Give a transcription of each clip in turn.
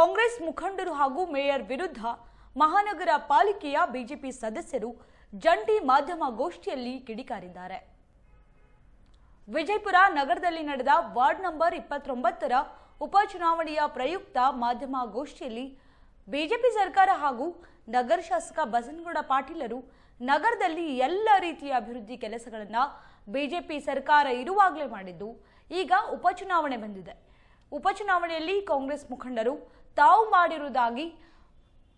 ಕಾಂಗ್ರೆಸ್ ಮುಖಂಡರು ಹಾಗೂ ಮೇಯರ್ ವಿರುದ್ಧ ಮಹಾನಗರ ಪಾಲಿಕೆಯ ಬಿಜೆಪಿ ಸದಸ್ಯರು ಜಂಟಿ ಮಾಧ್ಯಮ ಗೋಷ್ಠಿಯಲ್ಲಿ ಕಿಡಿಕಾರಿದ್ದಾರೆ. ವಿಜಯಪುರ ನಗರದಲ್ಲಿ ನಡೆದ ವಾರ್ಡ್ ನಂಬರ್ 29ರ ಉಪಚುನಾವಣೆಯ ಪ್ರಯುಕ್ತ ಮಾಧ್ಯಮ ಗೋಷ್ಠಿಯಲ್ಲಿ ಬಿಜೆಪಿ ಸರ್ಕಾರ ಹಾಗೂ ನಗರ ಶಾಸಕ ಬಸನಗೌಡ ಪಾಟೀಲರು ನಗರದಲ್ಲಿ ಎಲ್ಲ ರೀತಿಯ ಅಭಿವೃದ್ಧಿ ಕೆಲಸಗಳನ್ನು ಬಿಜೆಪಿ ಸರ್ಕಾರ ಇರುವಾಗಲೇ ಮಾಡಿದ್ದು, ಈಗ ಉಪಚುನಾವಣೆ ಬಂದಿದೆ. ಉಪಚುನಾವಣೆಯಲ್ಲಿ ಕಾಂಗ್ರೆಸ್ ಮುಖಂಡರು ತಾವು ಮಾಡಿರುವುದಾಗಿ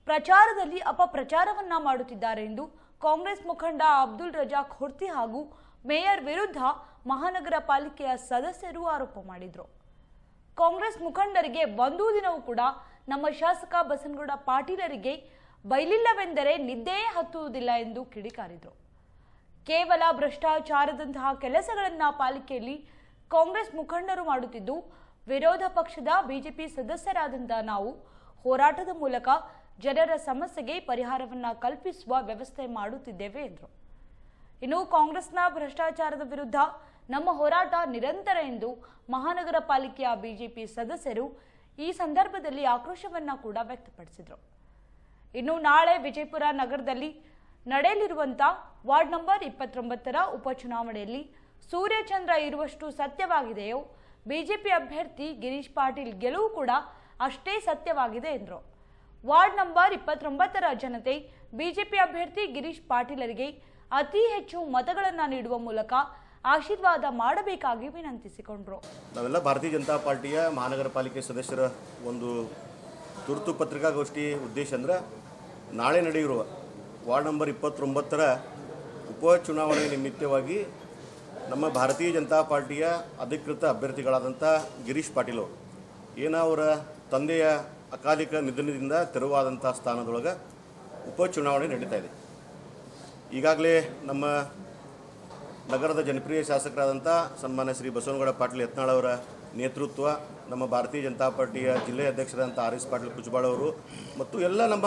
ಪ್ರಚಾರದಲ್ಲಿ ಅಪಪ್ರಚಾರವನ್ನ ಮಾಡುತ್ತಿದ್ದಾರೆ ಎಂದು ಕಾಂಗ್ರೆಸ್ ಮುಖಂಡ ಅಬ್ದುಲ್ ರಜಾಕ್ ಹೊರ್ತಿ ಹಾಗೂ ಮೇಯರ್ ವಿರುದ್ಧ ಮಹಾನಗರ ಪಾಲಿಕೆಯ ಸದಸ್ಯರು ಆರೋಪ ಮಾಡಿದರು. ಕಾಂಗ್ರೆಸ್ ಮುಖಂಡರಿಗೆ ಒಂದೂ ದಿನವೂ ಕೂಡ ನಮ್ಮ ಶಾಸಕ ಬಸನಗೌಡ ಪಾಟೀಲರಿಗೆ ಬೈಲಿಲ್ಲವೆಂದರೆ ನಿದ್ದೆಯೇ ಹತ್ತುವುದಿಲ್ಲ ಎಂದು ಕಿಡಿಕಾರಿದರು. ಕೇವಲ ಭ್ರಷ್ಟಾಚಾರದಂತಹ ಕೆಲಸಗಳನ್ನ ಪಾಲಿಕೆಯಲ್ಲಿ ಕಾಂಗ್ರೆಸ್ ಮುಖಂಡರು ಮಾಡುತ್ತಿದ್ದು, ವಿರೋಧ ಪಕ್ಷದ ಬಿಜೆಪಿ ಸದಸ್ಯರಾದಂತಹ ನಾವು ಹೋರಾಟದ ಮೂಲಕ ಜನರ ಸಮಸ್ಯೆಗೆ ಪರಿಹಾರವನ್ನ ಕಲ್ಪಿಸುವ ವ್ಯವಸ್ಥೆ ಮಾಡುತ್ತಿದ್ದೇವೆ ಎಂದರು. ಇನ್ನು ಕಾಂಗ್ರೆಸ್ನ ಭ್ರಷ್ಟಾಚಾರದ ವಿರುದ್ಧ ನಮ್ಮ ಹೋರಾಟ ನಿರಂತರ ಎಂದು ಮಹಾನಗರ ಪಾಲಿಕೆಯ ಬಿಜೆಪಿ ಸದಸ್ಯರು ಈ ಸಂದರ್ಭದಲ್ಲಿ ಆಕ್ರೋಶವನ್ನ ಕೂಡ ವ್ಯಕ್ತಪಡಿಸಿದರು. ಇನ್ನು ನಾಳೆ ವಿಜಯಪುರ ನಗರದಲ್ಲಿ ನಡೆಯಲಿರುವಂತಹ ವಾರ್ಡ್ ನಂಬರ್ 29ರ ಉಪಚುನಾವಣೆಯಲ್ಲಿ ಸೂರ್ಯಚಂದ್ರ ಇರುವಷ್ಟು ಸತ್ಯವಾಗಿದೆಯೋ ಬಿಜೆಪಿ ಅಭ್ಯರ್ಥಿ ಗಿರೀಶ್ ಪಾಟೀಲ್ ಗೆಲುವು ಕೂಡ ಅಷ್ಟೇ ಸತ್ಯವಾಗಿದೆ ಎಂದರು. ವಾರ್ಡ್ ನಂಬರ್ 29ರ ಜನತೆ ಬಿಜೆಪಿ ಅಭ್ಯರ್ಥಿ ಗಿರೀಶ್ ಪಾಟೀಲರಿಗೆ ಅತಿ ಹೆಚ್ಚು ಮತಗಳನ್ನು ನೀಡುವ ಮೂಲಕ ಆಶೀರ್ವಾದ ಮಾಡಬೇಕಾಗಿ ವಿನಂತಿಸಿಕೊಂಡರು. ನಾವೆಲ್ಲ ಭಾರತೀಯ ಜನತಾ ಪಾರ್ಟಿಯ ಮಹಾನಗರ ಪಾಲಿಕೆ ಸದಸ್ಯರ ಒಂದು ತುರ್ತು ಪತ್ರಿಕಾಗೋಷ್ಠಿ ಉದ್ದೇಶ ಅಂದ್ರೆ ನಾಳೆ ನಡೆಯುವ ವಾರ್ಡ್ ನಂಬರ್ 29ರ ಉಪಚುನಾವಣೆ ನಿಮಿತ್ತವಾಗಿ ನಮ್ಮ ಭಾರತೀಯ ಜನತಾ ಪಾರ್ಟಿಯ ಅಧಿಕೃತ ಅಭ್ಯರ್ಥಿಗಳಾದಂಥ ಗಿರೀಶ್ ಪಾಟೀಲ್ ಅವರು ಅವರ ತಂದೆಯ ಅಕಾಲಿಕ ನಿಧನದಿಂದ ತೆರವಾದಂಥ ಸ್ಥಾನದೊಳಗೆ ಉಪಚುನಾವಣೆ ನಡೀತಾ ಇದೆ. ಈಗಾಗಲೇ ನಮ್ಮ ನಗರದ ಜನಪ್ರಿಯ ಶಾಸಕರಾದಂಥ ಸನ್ಮಾನ್ಯ ಶ್ರೀ ಬಸವನಗೌಡ ಪಾಟೀಲ್ ಯತ್ನಾಳ್ ಅವರ ನೇತೃತ್ವ, ನಮ್ಮ ಭಾರತೀಯ ಜನತಾ ಪಾರ್ಟಿಯ ಜಿಲ್ಲೆಯ ಅಧ್ಯಕ್ಷರಾದಂಥ ಆರ್.ಎಸ್. ಪಾಟೀಲ್ ಕುಚಬಾಳ್ ಅವರು ಮತ್ತು ಎಲ್ಲ ನಮ್ಮ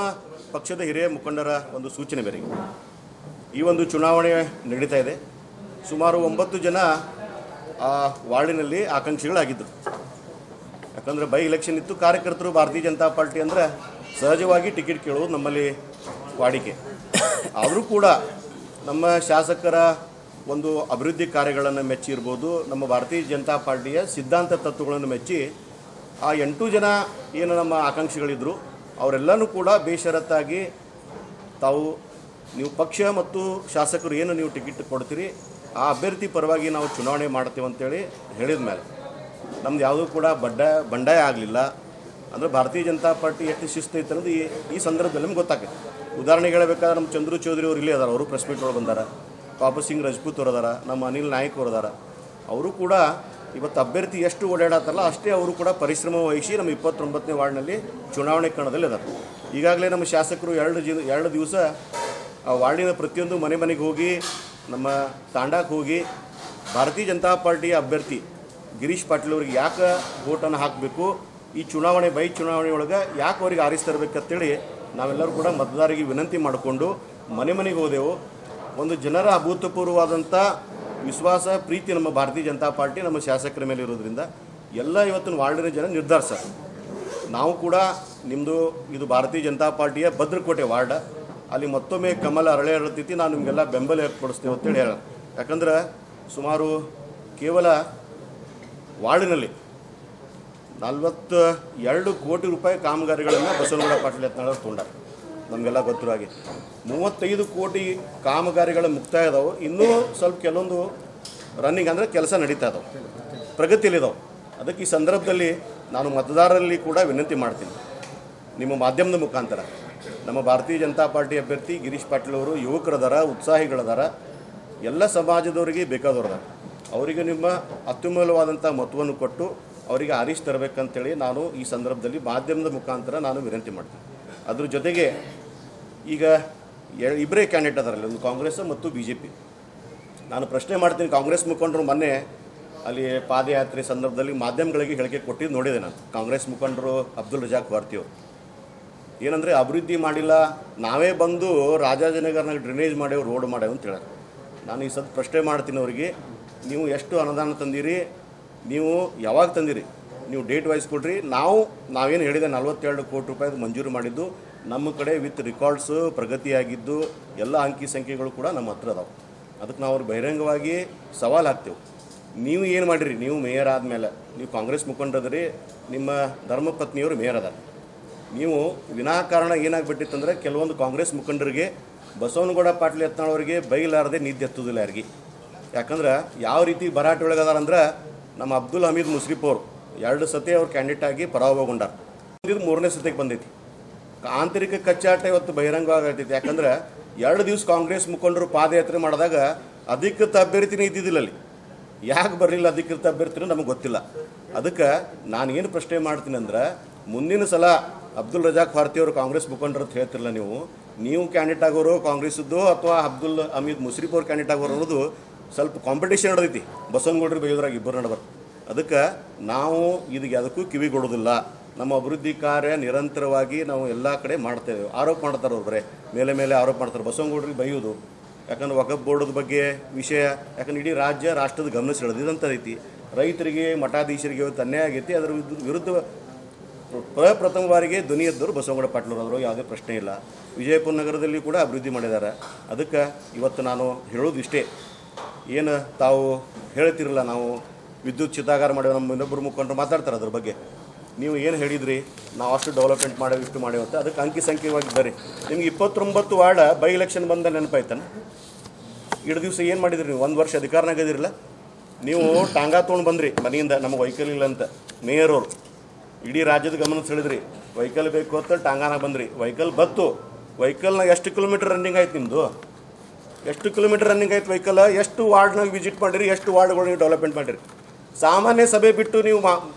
ಪಕ್ಷದ ಹಿರಿಯ ಮುಖಂಡರ ಒಂದು ಸೂಚನೆ ಮೇರೆಗೆ ಈ ಒಂದು ಚುನಾವಣೆ ನಡೀತಾ ಇದೆ. ಸುಮಾರು 9 ಜನ ಆ ವಾರ್ಡಿನಲ್ಲಿ ಆಕಾಂಕ್ಷಿಗಳಾಗಿದ್ದರು. ಯಾಕಂದರೆ ಬೈ ಎಲೆಕ್ಷನ್ ಇತ್ತು. ಕಾರ್ಯಕರ್ತರು ಭಾರತೀಯ ಜನತಾ ಪಾರ್ಟಿ ಅಂದರೆ ಸಹಜವಾಗಿ ಟಿಕೆಟ್ ಕೇಳೋದು ನಮ್ಮಲ್ಲಿ ವಾಡಿಕೆ. ಆದರೂ ಕೂಡ ನಮ್ಮ ಶಾಸಕರ ಒಂದು ಅಭಿವೃದ್ಧಿ ಕಾರ್ಯಗಳನ್ನು ಮೆಚ್ಚಿ ಇರ್ಬೋದು, ನಮ್ಮ ಭಾರತೀಯ ಜನತಾ ಪಾರ್ಟಿಯ ಸಿದ್ಧಾಂತ ತತ್ವಗಳನ್ನು ಮೆಚ್ಚಿ ಆ 8 ಜನ ಏನು ನಮ್ಮ ಆಕಾಂಕ್ಷಿಗಳಿದ್ದರು ಅವರೆಲ್ಲನೂ ಕೂಡ ಬೇಷರತ್ತಾಗಿ ತಾವು ನೀವು ಪಕ್ಷ ಮತ್ತು ಶಾಸಕರು ಏನು ನೀವು ಟಿಕೆಟ್ ಕೊಡ್ತೀರಿ ಆ ಅಭ್ಯರ್ಥಿ ಪರವಾಗಿ ನಾವು ಚುನಾವಣೆ ಮಾಡ್ತೇವೆ ಅಂತೇಳಿ ಹೇಳಿದ ಮೇಲೆ ನಮ್ದು ಯಾವುದೂ ಕೂಡ ಬಂಡಾಯ ಆಗಲಿಲ್ಲ. ಅಂದರೆ ಭಾರತೀಯ ಜನತಾ ಪಾರ್ಟಿ ಎಷ್ಟು ಶಿಸ್ತು ಐತೆ ಅನ್ನೋದು ಈ ಸಂದರ್ಭದಲ್ಲಿ ನಮ್ಗೆ ಗೊತ್ತಾಗುತ್ತೆ. ಉದಾಹರಣೆಗೆ ಹೇಳಬೇಕಾದ್ರೆ ನಮ್ಮ ಚಂದ್ರು ಚೌಧರಿ ಅವರು ಇಲ್ಲೇ ಅದಾರ, ಅವರು ಪ್ರೆಸ್ ಮೀಟ್ ಒಳಗೆ ಬಂದಾರ. ಪಾಪ ಸಿಂಗ್ ರಜಪೂತ್ ಅವರು ಅದಾರ, ನಮ್ಮ ಅನಿಲ್ ನಾಯ್ಕ್ ಅವರು ಅದಾರ. ಅವರು ಕೂಡ ಇವತ್ತು ಅಭ್ಯರ್ಥಿ ಎಷ್ಟು ಓಡಾಡತ್ತಾರಲ್ಲ ಅಷ್ಟೇ ಅವರು ಕೂಡ ಪರಿಶ್ರಮ ವಹಿಸಿ ನಮ್ಮ 29ನೇ ವಾರ್ಡ್ನಲ್ಲಿ ಚುನಾವಣೆ ಕಣದಲ್ಲಿ ಅದಾರ. ಈಗಾಗಲೇ ನಮ್ಮ ಶಾಸಕರು 2 ದಿವಸ ಆ ವಾರ್ಡಿನ ಪ್ರತಿಯೊಂದು ಮನೆಗೆ ಹೋಗಿ ನಮ್ಮ ತಾಂಡಾಕ್ಕೆ ಹೋಗಿ ಭಾರತೀಯ ಜನತಾ ಪಾರ್ಟಿಯ ಅಭ್ಯರ್ಥಿ ಗಿರೀಶ್ ಪಾಟೀಲ್ ಅವರಿಗೆ ಯಾಕೆ ವೋಟನ್ನು ಹಾಕಬೇಕು, ಈ ಚುನಾವಣೆ ಬೈ ಚುನಾವಣೆ ಒಳಗೆ ಯಾಕೆ ಅವ್ರಿಗೆ ಆರಿಸ್ತರಬೇಕಂತೇಳಿ ನಾವೆಲ್ಲರೂ ಕೂಡ ಮತದಾರರಿಗೆ ವಿನಂತಿ ಮಾಡಿಕೊಂಡು ಮನೆಗೆ ಹೋದೆವು. ಒಂದು ಜನರ ಅಭೂತಪೂರ್ವವಾದಂಥ ವಿಶ್ವಾಸ ಪ್ರೀತಿ ನಮ್ಮ ಭಾರತೀಯ ಜನತಾ ಪಾರ್ಟಿ ನಮ್ಮ ಶಾಸಕರ ಮೇಲೆ ಇರೋದ್ರಿಂದ ಎಲ್ಲ ಇವತ್ತಿನ ವಾರ್ಡಿನ ಜನ ನಿರ್ಧರಿಸ್ತಾರೆ. ನಾವು ಕೂಡ ನಿಮ್ಮದು ಇದು ಭಾರತೀಯ ಜನತಾ ಪಾರ್ಟಿಯ ಭದ್ರಕೋಟೆ ವಾರ್ಡ್, ಅಲ್ಲಿ ಮತ್ತೊಮ್ಮೆ ಕಮಲ ಅರಳೆ ಅರಳ್ತೈತಿ, ನಾವು ನಿಮಗೆಲ್ಲ ಬೆಂಬಲ ಏರ್ಪಡಿಸ್ತೇವೆ ಅಂತೇಳಿ ಹೇಳ. ಯಾಕಂದ್ರೆ ಸುಮಾರು ಕೇವಲ ವಾರ್ಡಿನಲ್ಲಿ 42 ಕೋಟಿ ರೂಪಾಯಿ ಕಾಮಗಾರಿಗಳನ್ನು ಬಸವನಗೌಡ ಪಾಟೀಲ್ ಯತ್ನಾಳ್ ಅವರು ತೊಗೊಂಡಾರೆ. ನಮಗೆಲ್ಲ ಗೊತ್ತಿರೋ ಹಾಗೆ 35 ಕೋಟಿ ಕಾಮಗಾರಿಗಳ ಮುಕ್ತಾಯ ಇದಾವೆ. ಇನ್ನೂ ಸ್ವಲ್ಪ ಕೆಲವೊಂದು ರನ್ನಿಂಗ್ ಅಂದರೆ ಕೆಲಸ ನಡೀತಾ ಇದಾವೆ, ಪ್ರಗತಿಯಲ್ಲಿದ್ದಾವೆ. ಅದಕ್ಕೆ ಈ ಸಂದರ್ಭದಲ್ಲಿ ನಾನು ಮತದಾರರಲ್ಲಿ ಕೂಡ ವಿನಂತಿ ಮಾಡ್ತೀನಿ, ನಿಮ್ಮ ಮಾಧ್ಯಮದ ಮುಖಾಂತರ ನಮ್ಮ ಭಾರತೀಯ ಜನತಾ ಪಾರ್ಟಿ ಅಭ್ಯರ್ಥಿ ಗಿರೀಶ್ ಪಾಟೀಲ್ ಅವರು ಯುವಕರದಾರ, ಉತ್ಸಾಹಿಗಳದಾರ, ಎಲ್ಲ ಸಮಾಜದವರಿಗೆ ಬೇಕಾದವ್ರದಾರ. ಅವರಿಗೆ ನಿಮ್ಮ ಅತ್ಯುಮೂಲವಾದಂಥ ಮತವನ್ನು ಕೊಟ್ಟು ಅವರಿಗೆ ಆರಿಸಿ ತರಬೇಕಂತೇಳಿ ನಾನು ಈ ಸಂದರ್ಭದಲ್ಲಿ ಮಾಧ್ಯಮದ ಮುಖಾಂತರ ನಾನು ವಿನಂತಿ ಮಾಡ್ತೀನಿ. ಅದ್ರ ಜೊತೆಗೆ ಈಗ ಇಬ್ಬರೇ ಕ್ಯಾಂಡಿಡೇಟ್ ಅದರಲ್ಲಿ, ಒಂದು ಕಾಂಗ್ರೆಸ್ ಮತ್ತು BJP. ನಾನು ಪ್ರಶ್ನೆ ಮಾಡ್ತೀನಿ, ಕಾಂಗ್ರೆಸ್ ಮುಖಂಡರು ಮೊನ್ನೆ ಅಲ್ಲಿ ಪಾದಯಾತ್ರೆ ಸಂದರ್ಭದಲ್ಲಿ ಮಾಧ್ಯಮಗಳಿಗೆ ಹೇಳಿಕೆ ಕೊಟ್ಟಿದ್ದು ನೋಡಿದೆ ನಾನು. ಕಾಂಗ್ರೆಸ್ ಮುಖಂಡರು ಅಬ್ದುಲ್ ರಜಾಕ್ ಹೊರ್ತಿ ಅವರು ಏನಂದರೆ ಅಭಿವೃದ್ಧಿ ಮಾಡಿಲ್ಲ, ನಾವೇ ಬಂದು ರಾಜಾಜಿನಗರ್ನಾಗ ಡ್ರೈನೇಜ್ ಮಾಡೇವು, ರೋಡ್ ಮಾಡೇವು ಅಂತ ಹೇಳೋರು. ನಾನು ಈ ಸದ್ ಪ್ರಶ್ನೆ ಮಾಡ್ತೀನಿ ಅವರಿಗೆ, ನೀವು ಎಷ್ಟು ಅನುದಾನ ತಂದಿರಿ, ನೀವು ಯಾವಾಗ ತಂದಿರಿ, ನೀವು ಡೇಟ್ ವೈಸ್ ಕೊಡ್ರಿ. ನಾವೇನು ಹೇಳಿದೆ 42 ಕೋಟಿ ರೂಪಾಯಿದು ಮಂಜೂರು ಮಾಡಿದ್ದು ನಮ್ಮ ಕಡೆ ವಿತ್ ರೆಕಾರ್ಡ್ಸು ಪ್ರಗತಿಯಾಗಿದ್ದು ಎಲ್ಲ ಅಂಕಿ ಸಂಖ್ಯೆಗಳು ಕೂಡ ನಮ್ಮ ಹತ್ರ ಅದಾವೆ. ಅದಕ್ಕೆ ನಾವು ಅವ್ರು ಬಹಿರಂಗವಾಗಿ ಸವಾಲು ಹಾಕ್ತೇವೆ. ನೀವು ಏನು ಮಾಡಿರಿ, ನೀವು ಮೇಯರ್ ಆದಮೇಲೆ ನೀವು ಕಾಂಗ್ರೆಸ್ ಮುಖಂಡದ್ರಿ, ನಿಮ್ಮ ಧರ್ಮಪತ್ನಿಯವರು ಮೇಯರ್ ಅದಾರ. ನೀವು ವಿನಾಕಾರಣ ಏನಾಗ್ಬಿಟ್ಟಿತ್ತಂದ್ರೆ ಕೆಲವೊಂದು ಕಾಂಗ್ರೆಸ್ ಮುಖಂಡರಿಗೆ ಬಸವನಗೌಡ ಪಾಟೀಲ್ ಯತ್ನಾಳ್ ಅವರಿಗೆ ಬೈಲಾರದೆ ನಿದ್ದೆ ಎತ್ತುದಿಲ್ಲ ಯಾರಿಗೆ. ಯಾಕಂದ್ರೆ ಯಾವ ರೀತಿ ಭರಾಟೆ ಒಳಗದಾರಂದ್ರೆ ನಮ್ಮ ಅಬ್ದುಲ್ ಹಮೀದ್ ಮುಸ್ರಿಫ್ ಅವರು 2 ಸತಿ ಅವ್ರು ಕ್ಯಾಂಡಿಡೇಟ್ ಆಗಿ ಪರಾಭವಗೊಂಡಾರ. ಇದು 3ನೇ ಸತಿಗೆ ಬಂದೈತಿ. ಆಂತರಿಕ ಕಚ್ಚಾಟ ಇವತ್ತು ಬಹಿರಂಗವಾಗತೈತಿ. ಯಾಕಂದ್ರೆ 2 ದಿವಸ ಕಾಂಗ್ರೆಸ್ ಮುಖಂಡರು ಪಾದಯಾತ್ರೆ ಮಾಡಿದಾಗ ಅಧಿಕೃತ ಅಭ್ಯರ್ಥಿನೇ ಇದ್ದಿದ್ದಿಲ್ಲ ಅಲ್ಲಿ. ಯಾಕೆ ಬರಲಿಲ್ಲ ಅಧಿಕೃತ ಅಭ್ಯರ್ಥಿನೂ ನಮಗೆ ಗೊತ್ತಿಲ್ಲ. ಅದಕ್ಕೆ ನಾನು ಏನು ಪ್ರಶ್ನೆ ಮಾಡ್ತೀನಿ ಅಂದ್ರೆ, ಮುಂದಿನ ಸಲ ಅಬ್ದುಲ್ ರಜಾಕ್ ಫಾರ್ತಿ ಅವರು ಕಾಂಗ್ರೆಸ್ ಮುಖಂಡರು ಅಂತ ಹೇಳ್ತಿರಲ್ಲ, ನೀವು ಕ್ಯಾಂಡಿಡೇಟ್ ಆಗೋರು ಕಾಂಗ್ರೆಸ್ದು ಅಥವಾ ಅಬ್ದುಲ್ ಹಮೀದ್ ಮುಸ್ರಿಫ್ ಅವ್ರು ಕ್ಯಾಂಡಿಡೇಟ್ ಆಗೋರು ಅನ್ನೋದು ಸ್ವಲ್ಪ ಕಾಂಪಿಟೇಷನ್ ನಡೆದೈತಿ ಬಸವನಗೌಡರು ಬೈಯೋದ್ರಾಗ ಇಬ್ಬರು ನಡಬರ್. ಅದಕ್ಕೆ ನಾವು ಇದಕ್ಕೆ ಅದಕ್ಕೂ ಕಿವಿಗೊಡೋದಿಲ್ಲ. ನಮ್ಮ ಅಭಿವೃದ್ಧಿ ಕಾರ್ಯ ನಿರಂತರವಾಗಿ ನಾವು ಎಲ್ಲ ಕಡೆ ಮಾಡ್ತೇವೆ. ಆರೋಪ ಮಾಡ್ತಾರೆ ಅವ್ರು, ಬರೇ ಮೇಲೆ ಆರೋಪ ಮಾಡ್ತಾರೆ ಬಸವನಗೌಡರಿಗೆ ಬೈಯೋದು. ಯಾಕಂದ್ರೆ ವಕಫ್ ಬೋರ್ಡದ ಬಗ್ಗೆ ವಿಷಯ, ಯಾಕಂದ್ರೆ ಇಡೀ ರಾಜ್ಯ ರಾಷ್ಟ್ರದ ಗಮನ ಸೆಳೆದಿದಂಥ ಐತಿ. ರೈತರಿಗೆ ಮಠಾಧೀಶರಿಗೆ ಇವತ್ತು ಅನ್ಯಾಯ ಆಗೈತಿ. ಅದರ ವಿರುದ್ಧ ಪ್ರಪ್ರಥಮ ಬಾರಿಗೆ ಧ್ವನಿ ಎದ್ದವರು ಬಸವನಗೌಡ ಪಾಟೀಲ್ ಅವರು, ಯಾವುದೇ ಪ್ರಶ್ನೆ ಇಲ್ಲ. ವಿಜಯಪುರ ನಗರದಲ್ಲಿ ಕೂಡ ಅಭಿವೃದ್ಧಿ ಮಾಡಿದ್ದಾರೆ. ಅದಕ್ಕೆ ಇವತ್ತು ನಾನು ಹೇಳೋದು ಇಷ್ಟೇ, ಏನು ತಾವು ಹೇಳ್ತಿರಲ್ಲ ನಾವು ವಿದ್ಯುತ್ ಚಿತಾಗಾರ ಮಾಡೇವೆ, ನಮ್ಮ ಇನ್ನೊಬ್ಬರು ಮುಖಂಡರು ಮಾತಾಡ್ತಾರೆ ಅದ್ರ ಬಗ್ಗೆ. ನೀವು ಏನು ಹೇಳಿದ್ರಿ, ನಾವು ಅಷ್ಟು ಡೆವಲಪ್ಮೆಂಟ್ ಮಾಡೇವೆ ಇಷ್ಟು ಮಾಡೇವೆ ಅಂತ, ಅದಕ್ಕೆ ಅಂಕಿ ಸಂಖ್ಯೆವಾಗಿ ಬರ್ರಿ. ನಿಮ್ಗೆ 29 ವಾರ್ಡ್ ಬೈ ಎಲೆಕ್ಷನ್ ಬಂದ ನೆನಪಾಯ್ತಾನೆ. ಇಷ್ಟು ದಿವಸ ಏನು ಮಾಡಿದ್ರಿ ನೀವು? 1 ವರ್ಷ ಅಧಿಕಾರನಾಗ ಇದಿರಲ್ಲ. ನೀವು ಟಾಂಗಾ ತೊಗೊಂಡು ಬಂದ್ರಿ ಮನೆಯಿಂದ, ನಮಗೆ ವೆಹಿಕಲ್ ಇಲ್ಲ ಅಂತ ಮೇಯರ್ ಅವರು ಇಡೀ ರಾಜ್ಯದ ಗಮನ ಸೆಳೆದ್ರಿ. ವೆಹಿಕಲ್ ಬೇಕು ಅಂತ ಟಾಂಗಾನಾಗ ಬಂದ್ರಿ. ವೆಹಿಕಲ್ ಬತ್ತು. ವೆಹಿಕಲ್ನಾಗ ಎಷ್ಟು ಕಿಲೋಮೀಟರ್ ರನ್ನಿಂಗ್ ಆಯ್ತು ನಿಮ್ಮದು? ಎಷ್ಟು ಕಿಲೋಮೀಟರ್ ರನ್ನಿಂಗ್ ಆಯ್ತು ವೆಹಿಕಲ್? ಎಷ್ಟು ವಾರ್ಡ್ನಾಗ ವಿಸಿಟ್ ಮಾಡಿರಿ? ಎಷ್ಟು ವಾರ್ಡ್ಗಳು ನೀವು ಡೆವಲಪ್ಮೆಂಟ್ ಮಾಡಿರಿ? ಸಾಮಾನ್ಯ ಸಭೆ ಬಿಟ್ಟು ನೀವು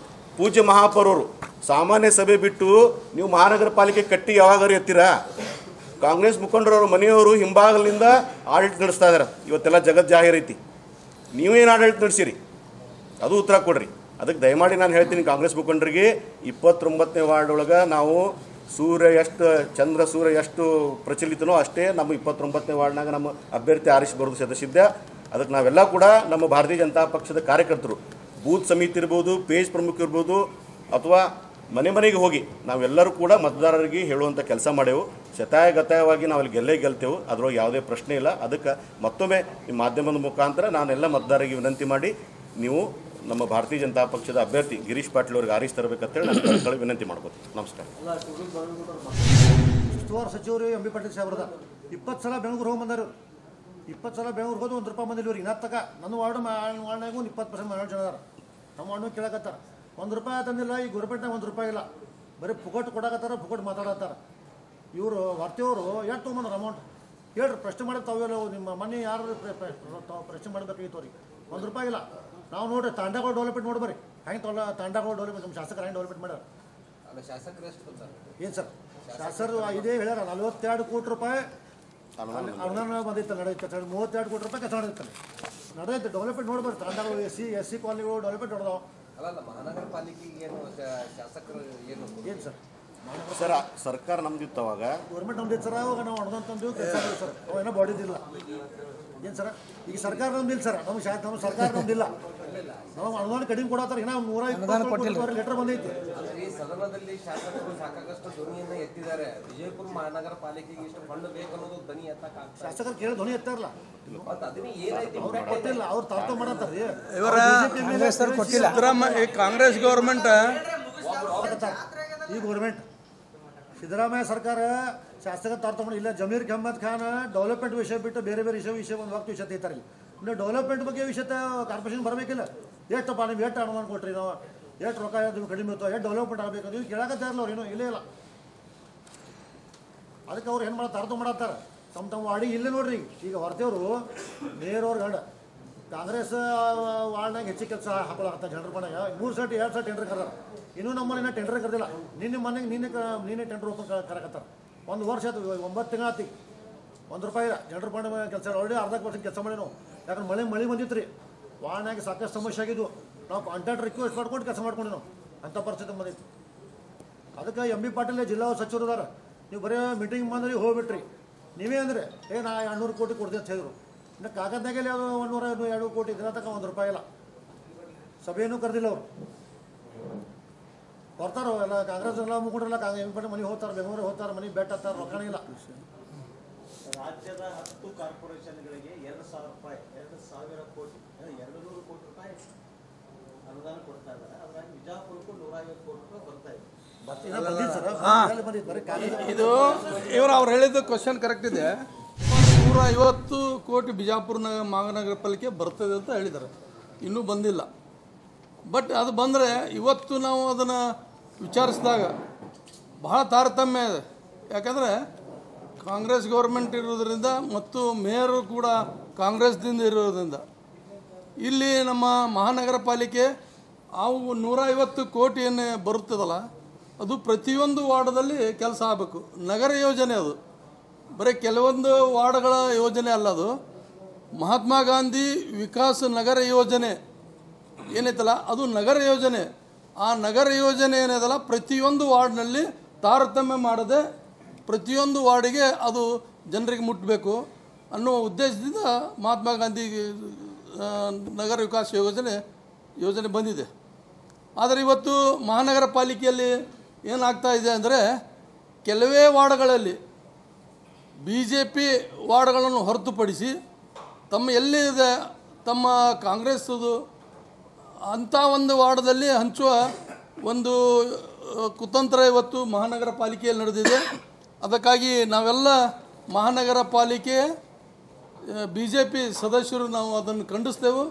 ಪೂಜ್ಯ ಮಹಾಪೌರರು ಸಾಮಾನ್ಯ ಸಭೆ ಬಿಟ್ಟು ನೀವು ಮಹಾನಗರ ಪಾಲಿಕೆ ಕಟ್ಟಿ ಯಾವಾಗಾರು ಎತ್ತೀರಾ? ಕಾಂಗ್ರೆಸ್ ಮುಖಂಡರವರು ಮನೆಯವರು ಹಿಂಭಾಗಲಿಂದ ಆಡಳಿತ ನಡೆಸ್ತಾ ಇದ್ದಾರೆ. ಇವತ್ತೆಲ್ಲ ಜಗತ್ ಜಾಹೀರ್ ಐತಿ. ನೀವೇನು ಆಡಳಿತ ನಡೆಸಿರಿ ಅದು ಉತ್ತರ ಕೊಡ್ರಿ. ಅದಕ್ಕೆ ದಯಮಾಡಿ ನಾನು ಹೇಳ್ತೀನಿ ಕಾಂಗ್ರೆಸ್ ಮುಖಂಡರಿಗೆ, 29ನೇ ವಾರ್ಡ್ ಒಳಗೆ ನಾವು ಚಂದ್ರ ಸೂರ್ಯ ಎಷ್ಟು ಪ್ರಚಲಿತನೋ ಅಷ್ಟೇ ನಮ್ಮ 29ನೇ ವಾರ್ಡ್ನಾಗ ನಮ್ಮ ಅಭ್ಯರ್ಥಿ ಆರಿಸಿ ಬರೋದು ಸದಸ್ಯದ್ದ. ಅದಕ್ಕೆ ನಾವೆಲ್ಲ ಕೂಡ ನಮ್ಮ ಭಾರತೀಯ ಜನತಾ ಪಕ್ಷದ ಕಾರ್ಯಕರ್ತರು ಬೂತ್ ಸಮಿತಿ ಇರ್ಬೋದು, ಪೇಜ್ ಪ್ರಮುಖ ಇರ್ಬೋದು, ಅಥವಾ ಮನೆಗೆ ಹೋಗಿ ನಾವೆಲ್ಲರೂ ಕೂಡ ಮತದಾರರಿಗೆ ಹೇಳುವಂಥ ಕೆಲಸ ಮಾಡೇವು. ಶತಾಯಗತಾಯವಾಗಿ ನಾವು ಅಲ್ಲಿ ಗೆಲ್ತೇವೆ, ಅದರೊಳಗೆ ಯಾವುದೇ ಪ್ರಶ್ನೆ ಇಲ್ಲ. ಅದಕ್ಕೆ ಮತ್ತೊಮ್ಮೆ ಈ ಮಾಧ್ಯಮದ ಮುಖಾಂತರ ನಾನೆಲ್ಲ ಮತದಾರರಿಗೆ ವಿನಂತಿ ಮಾಡಿ, ನೀವು ನಮ್ಮ ಭಾರತೀಯ ಜನತಾ ಪಕ್ಷದ ಅಭ್ಯರ್ಥಿ ಗಿರೀಶ್ ಪಾಟೀಲ್ ಅವ್ರಿಗೆ ಆರಿಸಿ ತರಬೇಕಂತೇಳಿ ನಾನು ವಿನಂತಿ ಮಾಡ್ಬೋದು. ನಮಸ್ಕಾರ. ಉಸ್ತುವಾರಿ ಸಚಿವರು ಎಂ ಬಿ ಪಾಟೀಲ್ ಸಾಹೇಬ್ರದ 20 ಸಲ ಬೆಂಗಳೂರು ಹೋಗಿ ಬಂದರು. 20 ಸಲ ಬೆಂಗಳೂರು ಹೋದು ₹1 ಬಂದಿಲ್ಲ ಇವ್ರಿಗೆ. ಇನ್ನೂ ತಕ ನನ್ನ ವಾರ್ಡ್ನಾಗೂ 20% ಮನೆ ಜನ ಅದಾರ. ನಮ್ಮ ವಾರ್ಡ್ನಾಗ ಕೇಳಕತ್ತಾರ, ₹1 ತಂದಿಲ್ಲ. ಈ ಗೌರ್ಮೆಂಟ್ನಾಗ ₹1 ಇಲ್ಲ, ಬರೀ ಪುಕಟ್ ಕೊಡಕತ್ತಾರ, ಪುಕಟ್ ಮಾತಾಡತ್ತಾರ. ಇವರು ವರ್ತಿಯವರು ಎಷ್ಟು ತೊಗೊಂಬಂದ್ರೆ ಅಮೌಂಟ್ ಹೇಳ್ರಿ. ಪ್ರಶ್ನೆ ಮಾಡಿದ್ರೆ ತಾವೆಲ್ಲ ನಿಮ್ಮ ಮನೆ ಯಾರು ಪ್ರಶ್ನೆ ಮಾಡಬೇಕಾಗಿತ್ತು ಅವ್ರಿಗೆ. ₹1 ಇಲ್ಲ. ನಾವು ನೋಡ್ರಿ ತಾಂಡಾಗಳು ಡೆವಲಪ್ಮೆಂಟ್ ನೋಡ್ಬರಿ, ಹೆಂಗೆ ತಾಂಡಾಗಳು ಡೆವಲಪ್ಮೆಂಟ್ ನಮ್ಮ ಶಾಸಕರು ಹೆಂಗೆ ಡೆವಲಪ್ಮೆಂಟ್ ಮಾಡ್ಯಾರ. ಏನು ಸರ್ ಶಾಸಕರು ಇದೇ ಹೇಳ್ಯಾರ, 42 ಕೋಟಿ ರೂಪಾಯಿ ಅನುದಾನ ಬಂದಿತ್ತು, ನಡೆಯುತ್ತೆ. 32 ಕೋಟಿ ರೂಪಾಯಿ ಕೆಲಸ ನಡೆಯುತ್ತೆ, ನಡೆಯುತ್ತೆ. ಡೆವಲಪ್ಮೆಂಟ್ ನೋಡ್ಬಾರ್ದು. ತಾಂಡಾಗಳು ಎಸ್ ಸಿ ಕಾಲನಿಗಳು ಡೆವಲಪ್ಮೆಂಟ್ ನೋಡ್ದಾವ. ಮಹಾನಗರ ಪಾಲಿಕೆಗೆ ಶಾಸಕರು ಏನು ಸರ್ ಸರ್ ಸರ್ಕಾರ ನಮ್ದಿತ್ತು, ಅವಾಗ ಗೌರ್ಮೆಂಟ್ ನಮ್ದಿತ್ತು ಸರ್. ಅವಾಗ ನಾವು ಅನುದಾನ ತಂದು ಕೆಲಸ ಮಾಡಿ ಸರ್, ಅವೇನೋ ಬಾಡಿದಿಲ್ಲ. ಏನು ಸರ್ ಈಗ ಸರ್ಕಾರ ನಮ್ದಿಲ್ಲ ಸರ್, ನಮ್ಮ ಸರ್ಕಾರ ನಮ್ದಿಲ್ಲ. ನಾವು ಅನುದಾನ ಕಡಿಮೆ ಕೊಡತ್ತಾರ. ಇನ್ನೂ 120 ಲೆಟರ್ ಬಂದೈತಿ. ಸದನದಲ್ಲಿ ಶಾಸಕರು ಸಾಕಷ್ಟು ಧ್ವನಿಯನ್ನು ಎತ್ತಿದ್ದಾರೆ. ವಿಜಯಪುರ ಮಹಾನಗರ ಪಾಲಿಕೆಗೆ ಇಷ್ಟು ಫಂಡ್ ಬೇಕು ಅನ್ನೋದು ಧ್ವನಿ ಎತ್ತಕ್ಕ ಶಾಸಕರು ಕೇಳಿ ಧ್ವನಿ ಎತ್ತಾರಲ್ಲ, ಏನಾಯ್ತು ಕೊಟ್ಟಿಲ್ಲ. ಅವ್ರು ತಾರ್ತ ಮಾಡತ್ತಾರ. ಕಾಂಗ್ರೆಸ್ ಗೌರ್ಮೆಂಟ್ ಈ ಗೌರ್ಮೆಂಟ್ ಸಿದ್ದರಾಮಯ್ಯ ಸರ್ಕಾರ ಶಾಸಕ ತಾರ್ತ ಮಾಡಿ ಇಲ್ಲ. ಜಮೀರ್ ಅಹ್ಮದ್ ಖಾನ್ ಡೆವಲಪ್ಮೆಂಟ್ ವಿಷಯ ಬಿಟ್ಟು ಬೇರೆ ವಿಷಯ ಒಂದು ವಕ್ತ ವಿಷಯ ತೆಗಿತಾರೆ. ಇನ್ನು ಡೆವಲಪ್ಮೆಂಟ್ ಬಗ್ಗೆ ವಿಷಯ ಕಾರ್ಪೊರೇಷನ್ ಬರಬೇಕಿಲ್ಲ. ಎಷ್ಟಪ್ಪ ನೀವು ಎಷ್ಟು ಅನುದಾನ ಕೊಟ್ರಿ, ನಾವು ಎಷ್ಟು ರೊಕ್ಕ ಕಡಿಮೆ ಇತ್ತು, ಎಷ್ಟು ಡೆವಲಪ್ಮೆಂಟ್ ಆಗಬೇಕು ನೀವು ಕೇಳಕತ್ತಾರಲ್ಲ. ಅವ್ರು ಏನೋ ಇಲ್ಲೇ ಇಲ್ಲ. ಅದಕ್ಕೆ ಅವ್ರು ಏನು ಮಾಡೋದು ತಾರ್ತ ಮಾಡತ್ತಾರ. ತಮ್ಮ ವಾರ್ಡಿಗೆ ಇಲ್ಲೇ ನೋಡ್ರಿ. ಈಗ ಹೊರತೇವರು ಮೇಯರ್ವ್ರ ಗಂಡ ಕಾಂಗ್ರೆಸ್ ವಾರ್ಡ್ನಾಗ ಹೆಚ್ಚಿಗೆ ಕೆಲಸ ಹಾಕೊಳಕತ್ತ ಜನರ ಮನೆಗೆ 3 ಸಲ 2 ಸಲ ಟೆಂಡರ್ ಕರ್ದಾರ. ಇನ್ನೂ ನಮ್ಮನ್ನ ಟೆಂಡರ್ ಕರೆದಿಲ್ಲ. ನಿನ್ನೆ ಟೆಂಡರ್ ಓಪನ್ ಕರಕತ್ತಾರ. 1 ವರ್ಷ ಆಯ್ತು, 9 ತಿಂಗಳು ಆತಿ. ₹1 ಇಲ್ಲ. ಜನರ ಮನೆ ಕೆಲಸ ಆಲ್ರೆಡಿ ಅರ್ಧ% ಕೆಲಸ ಮಾಡಿ ನಾವು. ಯಾಕಂದ್ರೆ ಮಳೆ ಬಂದಿತ್ತು ರೀ. ವಾರ್ಡ್ನಾಗ ಸಾಕಷ್ಟು ಸಮಸ್ಯೆ ಆಗಿದ್ದು. ನಾವು ಕಾಂಟ್ರಾಕ್ಟ್ ರಿಕ್ವೆಸ್ಟ್ ಮಾಡ್ಕೊಂಡು ಕೆಲಸ ಮಾಡ್ಕೊಂಡು ನಾವು ಅಂಥ ಪರಿಸ್ಥಿತಿ ಬಂದಿತ್ತು. ಅದಕ್ಕೆ ಎಂ ಬಿ ಪಾಟೀಲ್ ಜಿಲ್ಲಾ ಸಚಿವರು ಅದಾರ. ನೀವು ಬರೀ ಮೀಟಿಂಗ್ ಬಂದ್ರಿ ಹೋಗ್ಬಿಟ್ರಿ. ನೀವೇ ಅಂದರೆ ನಾ 200 ಕೋಟಿ ಕೊಡ್ತೀವಿ ಅಂತ ಹೇಳಿದ್ರು. ಇನ್ನು ಕಾಗದನಾಗೆಲ್ಲ 100-200 ಕೋಟಿ ದಿನ ತನಕ ₹1 ಇಲ್ಲ. ಸಭೆಯೂ ಕರೆದಿಲ್ಲ ಅವರು. ಬರ್ತಾರೋ ಎಲ್ಲ ಕಾಂಗ್ರೆಸ್ ಎಲ್ಲ ಮುಖಂಡ್ರೆಲ್ಲ ಮನೆಗೆ ಹೋಗ್ತಾರೆ, ಬೆಂಗಳೂರಿಗೆ ಹೋಗ್ತಾರೆ, ಮನೆಗೆ ಬೆಟ್ ಹತ್ತಾರೆ, ರೊಕ್ಕನೇ ಇಲ್ಲ. ರಾಜ್ಯದ 10 ಕಾರ್ಪೊರೇಷನ್ಗಳಿಗೆ 2,000 ಕೋಟಿ 200 ಕೋಟಿ ರೂಪಾಯಿ ಅನುದಾನ ಕೊಡ್ತಾ ಇದ್ದಾರೆ. ಹಾಗಾಗಿ ವಿಜಾಪುರಕ್ಕೂ 150 ಕೋಟಿ ರೂಪಾಯಿ ಬರ್ತಾ ಇದೆ. ಇದು ಅವ್ರು ಹೇಳಿದ ಕ್ವಶನ್ ಕರೆಕ್ಟ್ ಇದೆ. 150 ಕೋಟಿ ಬಿಜಾಪುರ ಮಹಾನಗರ ಪಾಲಿಕೆ ಬರ್ತದೆ ಅಂತ ಹೇಳಿದ್ದಾರೆ, ಇನ್ನೂ ಬಂದಿಲ್ಲ. ಬಟ್ ಅದು ಬಂದರೆ ಇವತ್ತು ನಾವು ಅದನ್ನು ವಿಚಾರಿಸಿದಾಗ ಬಹಳ ತಾರತಮ್ಯ ಇದೆ. ಯಾಕಂದರೆ ಕಾಂಗ್ರೆಸ್ ಗೌರ್ಮೆಂಟ್ ಇರೋದ್ರಿಂದ ಮತ್ತು ಮೇಯರು ಕೂಡ ಕಾಂಗ್ರೆಸ್ದಿಂದ ಇರೋದ್ರಿಂದ ಇಲ್ಲಿ ನಮ್ಮ ಮಹಾನಗರ ಪಾಲಿಕೆ ಅವು 150 ಕೋಟಿ ಏನು ಬರುತ್ತದಲ್ಲ, ಅದು ಪ್ರತಿಯೊಂದು ವಾರ್ಡದಲ್ಲಿ ಕೆಲಸ ಆಗಬೇಕು. ನಗರ ಯೋಜನೆ ಅದು, ಬರೀ ಕೆಲವೊಂದು ವಾರ್ಡ್ಗಳ ಯೋಜನೆ ಅಲ್ಲ, ಅದು ಮಹಾತ್ಮ ಗಾಂಧಿ ವಿಕಾಸ್ ನಗರ ಯೋಜನೆ ಏನೈತಲ್ಲ ಅದು ನಗರ ಯೋಜನೆ. ಆ ನಗರ ಯೋಜನೆ ಏನಿದಲ್ಲ ಪ್ರತಿಯೊಂದು ವಾರ್ಡ್ನಲ್ಲಿ ತಾರತಮ್ಯ ಮಾಡದೆ ಪ್ರತಿಯೊಂದು ವಾರ್ಡಿಗೆ ಅದು ಜನರಿಗೆ ಮುಟ್ಟಬೇಕು ಅನ್ನೋ ಉದ್ದೇಶದಿಂದ ಮಹಾತ್ಮ ಗಾಂಧಿ ನಗರ ವಿಕಾಸ ಯೋಜನೆ ಬಂದಿದೆ. ಆದರೆ ಇವತ್ತು ಮಹಾನಗರ ಪಾಲಿಕೆಯಲ್ಲಿ ಏನಾಗ್ತಾ ಇದೆ ಅಂದರೆ ಕೆಲವೇ ವಾರ್ಡ್ಗಳಲ್ಲಿ BJP ವಾರ್ಡ್ಗಳನ್ನು ಹೊರತುಪಡಿಸಿ ಎಲ್ಲಿದೆ ತಮ್ಮ ಕಾಂಗ್ರೆಸ್ದು ಅಂಥ ಒಂದು ವಾರ್ಡ್ದಲ್ಲಿ ಹಂಚುವ ಒಂದು ಕುತಂತ್ರ ಇವತ್ತು ಮಹಾನಗರ ಪಾಲಿಕೆಯಲ್ಲಿ ನಡೆದಿದೆ. ಅದಕ್ಕಾಗಿ ನಾವೆಲ್ಲ ಮಹಾನಗರ ಪಾಲಿಕೆ BJP ಸದಸ್ಯರು ನಾವು ಅದನ್ನು ಖಂಡಿಸ್ತೇವೆ.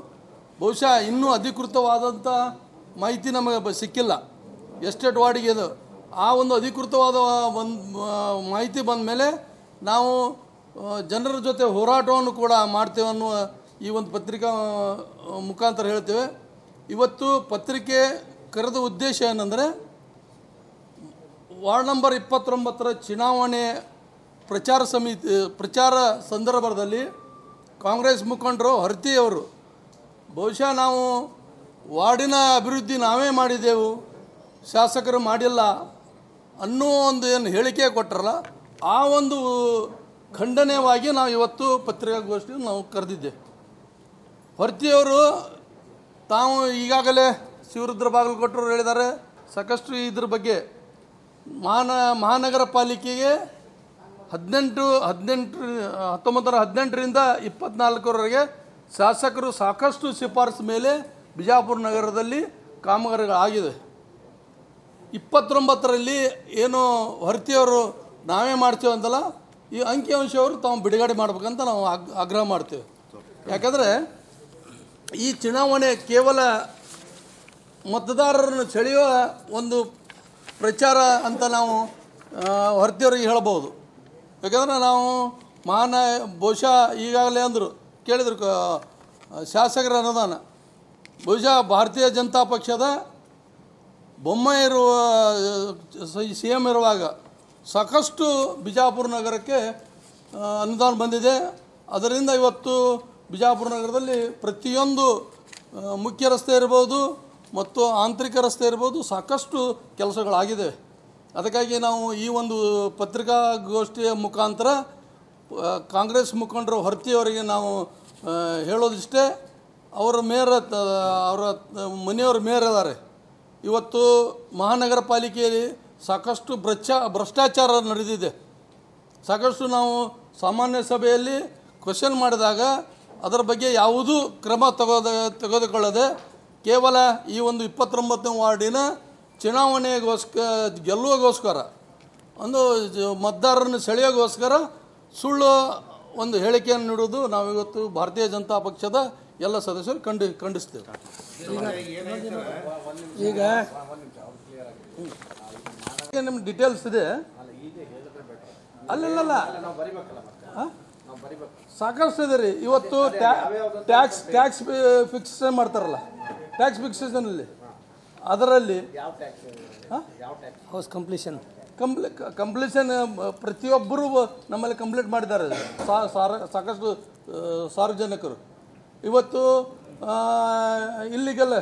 ಬಹುಶಃ ಇನ್ನೂ ಅಧಿಕೃತವಾದಂಥ ಮಾಹಿತಿ ನಮಗೆ ಸಿಕ್ಕಿಲ್ಲ ಎಸ್ಟೇಟ್ ವಾರ್ಡಿಗೆ. ಅದು ಆ ಒಂದು ಅಧಿಕೃತವಾದ ಒಂದು ಮಾಹಿತಿ ಬಂದ ಮೇಲೆ ನಾವು ಜನರ ಜೊತೆ ಹೋರಾಟವನ್ನು ಕೂಡ ಮಾಡ್ತೇವೆ ಅನ್ನುವ ಈ ಒಂದು ಪತ್ರಿಕಾ ಮುಖಾಂತರ ಹೇಳ್ತೇವೆ. ಇವತ್ತು ಪತ್ರಿಕೆ ಕರೆದ ಉದ್ದೇಶ ಏನಂದರೆ ವಾರ್ಡ್ ನಂಬರ್ 29ರ ಚುನಾವಣೆ ಪ್ರಚಾರ ಸಂದರ್ಭದಲ್ಲಿ ಕಾಂಗ್ರೆಸ್ ಮುಖಂಡರು ಹೊರತಿಯವರು ಬಹುಶಃ ನಾವು ವಾರ್ಡಿನ ಅಭಿವೃದ್ಧಿ ನಾವೇ ಮಾಡಿದೆವು, ಶಾಸಕರು ಮಾಡಿಲ್ಲ ಅನ್ನೋ ಒಂದು ಏನು ಹೇಳಿಕೆ ಕೊಟ್ಟರಲ್ಲ, ಆ ಒಂದು ಖಂಡನೆಯಾಗಿ ನಾವು ಇವತ್ತು ಪತ್ರಿಕಾಗೋಷ್ಠಿ ನಾವು ಕರೆದಿದ್ದೆ. ಹೊರತಿಯವರು ತಾವು ಈಗಾಗಲೇ ಶಿವರುದ್ರ ಬಾಗಲಕೋಟರು ಹೇಳಿದ್ದಾರೆ ಸಾಕಷ್ಟು ಇದ್ರ ಬಗ್ಗೆ. ಮಹಾನಗರ ಪಾಲಿಕೆಗೆ 1918ರಿಂದ 24ರವರೆಗೆ ಶಾಸಕರು ಸಾಕಷ್ಟು ಶಿಫಾರಸು ಮೇಲೆ ಬಿಜಾಪುರ ನಗರದಲ್ಲಿ ಕಾಮಗಾರಿಗಳಾಗಿದೆ. 29ರಲ್ಲಿ ಏನು ಹೊರತಿಯವರು ನಾವೇ ಮಾಡ್ತೇವೆ ಅಂತಲ್ಲ, ಈ ಅಂಕಿಅಂಶವರು ತಾವು ಬಿಡುಗಡೆ ಮಾಡ್ಬೇಕಂತ ನಾವು ಆಗ್ರಹ ಮಾಡ್ತೇವೆ. ಯಾಕಂದರೆ ಈ ಚುನಾವಣೆ ಕೇವಲ ಮತದಾರರನ್ನು ಸೆಳೆಯುವ ಒಂದು ಪ್ರಚಾರ ಅಂತ ನಾವು ಹೊರತಿಯವರಿಗೆ ಹೇಳ್ಬೋದು. ಯಾಕಂದರೆ ನಾವು ಬಹುಶಃ ಈಗಾಗಲೇ ಅಂದರು ಕೇಳಿದ್ರು ಶಾಸಕರ ಅನುದಾನ ಬಹುಶಃ ಭಾರತೀಯ ಜನತಾ ಪಕ್ಷದ ಬೊಮ್ಮಾಯಿ CM ಇರುವಾಗ ಸಾಕಷ್ಟು ಬಿಜಾಪುರ ನಗರಕ್ಕೆ ಅನುದಾನ ಬಂದಿದೆ. ಅದರಿಂದ ಇವತ್ತು ಬಿಜಾಪುರ ನಗರದಲ್ಲಿ ಪ್ರತಿಯೊಂದು ಮುಖ್ಯ ರಸ್ತೆ ಇರ್ಬೋದು ಮತ್ತು ಆಂತರಿಕ ರಸ್ತೆ ಇರ್ಬೋದು ಸಾಕಷ್ಟು ಕೆಲಸಗಳಾಗಿದೆ. ಅದಕ್ಕಾಗಿ ನಾವು ಈ ಒಂದು ಪತ್ರಿಕಾಗೋಷ್ಠಿಯ ಮುಖಾಂತರ ಕಾಂಗ್ರೆಸ್ ಮುಖಂಡರು ಹೊರತಿಯವರಿಗೆ ನಾವು ಹೇಳೋದಿಷ್ಟೇ, ಅವರ ಮನೆಯವರ ಮೇಯರ್ ಇದ್ದಾರೆ. ಇವತ್ತು ಮಹಾನಗರ ಪಾಲಿಕೆಯಲ್ಲಿ ಸಾಕಷ್ಟು ಭ್ರಷ್ಟಾಚಾರ ನಡೆದಿದೆ. ಸಾಕಷ್ಟು ನಾವು ಸಾಮಾನ್ಯ ಸಭೆಯಲ್ಲಿ ಕ್ವೆಶ್ಚನ್ ಮಾಡಿದಾಗ ಅದರ ಬಗ್ಗೆ ಯಾವುದೂ ಕ್ರಮ ತೆಗೆದುಕೊಳ್ಳದೆ ಕೇವಲ ಈ ಒಂದು 29ನೇ ವಾರ್ಡಿನ ಗೆಲ್ಲುವಗೋಸ್ಕರ ಒಂದು ಮತದಾರರನ್ನು ಸೆಳೆಯೋಗೋಸ್ಕರ ಸುಳ್ಳು ಒಂದು ಹೇಳಿಕೆಯನ್ನು ನೀಡುವುದು ನಾವಿವತ್ತು ಭಾರತೀಯ ಜನತಾ ಪಕ್ಷದ ಎಲ್ಲ ಸದಸ್ಯರು ಖಂಡಿಸ್ತೇವೆ. ಈಗ ನಿಮ್ಮ ಡೀಟೇಲ್ಸ್ ಇದೆ ಅಲ್ಲ ಸಾಕಷ್ಟು ಇದೆ ರೀ. ಇವತ್ತು ಟ್ಯಾಕ್ಸ್ ಫಿಕ್ಸೇಷನ್ ಮಾಡ್ತಾರಲ್ಲ, ಟ್ಯಾಕ್ಸ್ ಫಿಕ್ಸೇಷನಲ್ಲಿ ಅದರಲ್ಲಿ ಹೌಸ್ ಕಂಪ್ಲೀಷನ್ ಪ್ರತಿಯೊಬ್ಬರು ನಮ್ಮಲ್ಲಿ ಕಂಪ್ಲೀಟ್ ಮಾಡಿದ್ದಾರೆ. ಸಾಕಷ್ಟು ಸಾರ್ವಜನಿಕರು ಇವತ್ತು ಇಲ್ಲಿಗೆಲ್ಲ